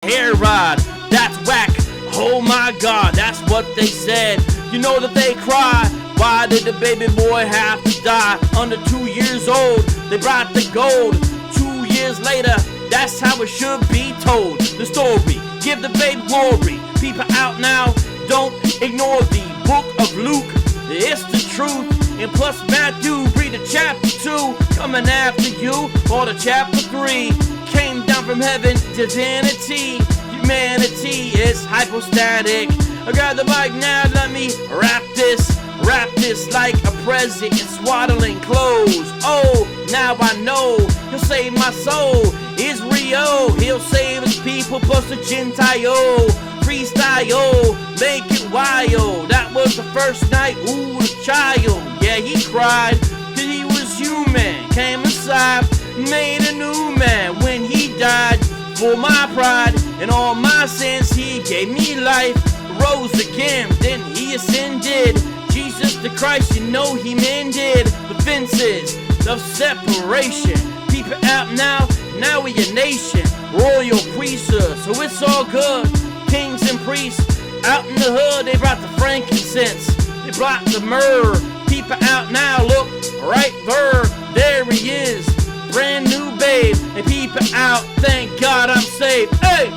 hair rod, that's whack. Oh my God, that's what they said. You know that they cry. Why did the baby boy have to die? Under 2 years old, they brought the gold. 2 years later, that's how it should be told. The story, give the baby glory. People out now, don't ignore the book of Luke. It's the truth. And plus Matthew, read the chapter 2, coming after you. Or the chapter 3, came down from heaven, divinity. Humanity is hypostatic. I got the mic now, let me rap this like a present in swaddling clothes. Oh, now I know he'll save my soul. Israel, he'll save his people plus the Gentile. Freestyle, make it wild. That was the first night, ooh, the child. Yeah, he cried, cause he was human. Came inside, made a new man. When he died, for my pride and all my sins, he gave me life. Rose again, then he ascended. Jesus the Christ, you know he mended the fences of separation. People out now we a nation. Royal priesthood, so it's all good. Kings and priests out in the hood, they brought the frankincense, they brought the myrrh. People out now, look right there he is, brand new babe. And people out, thank God I'm saved. Hey!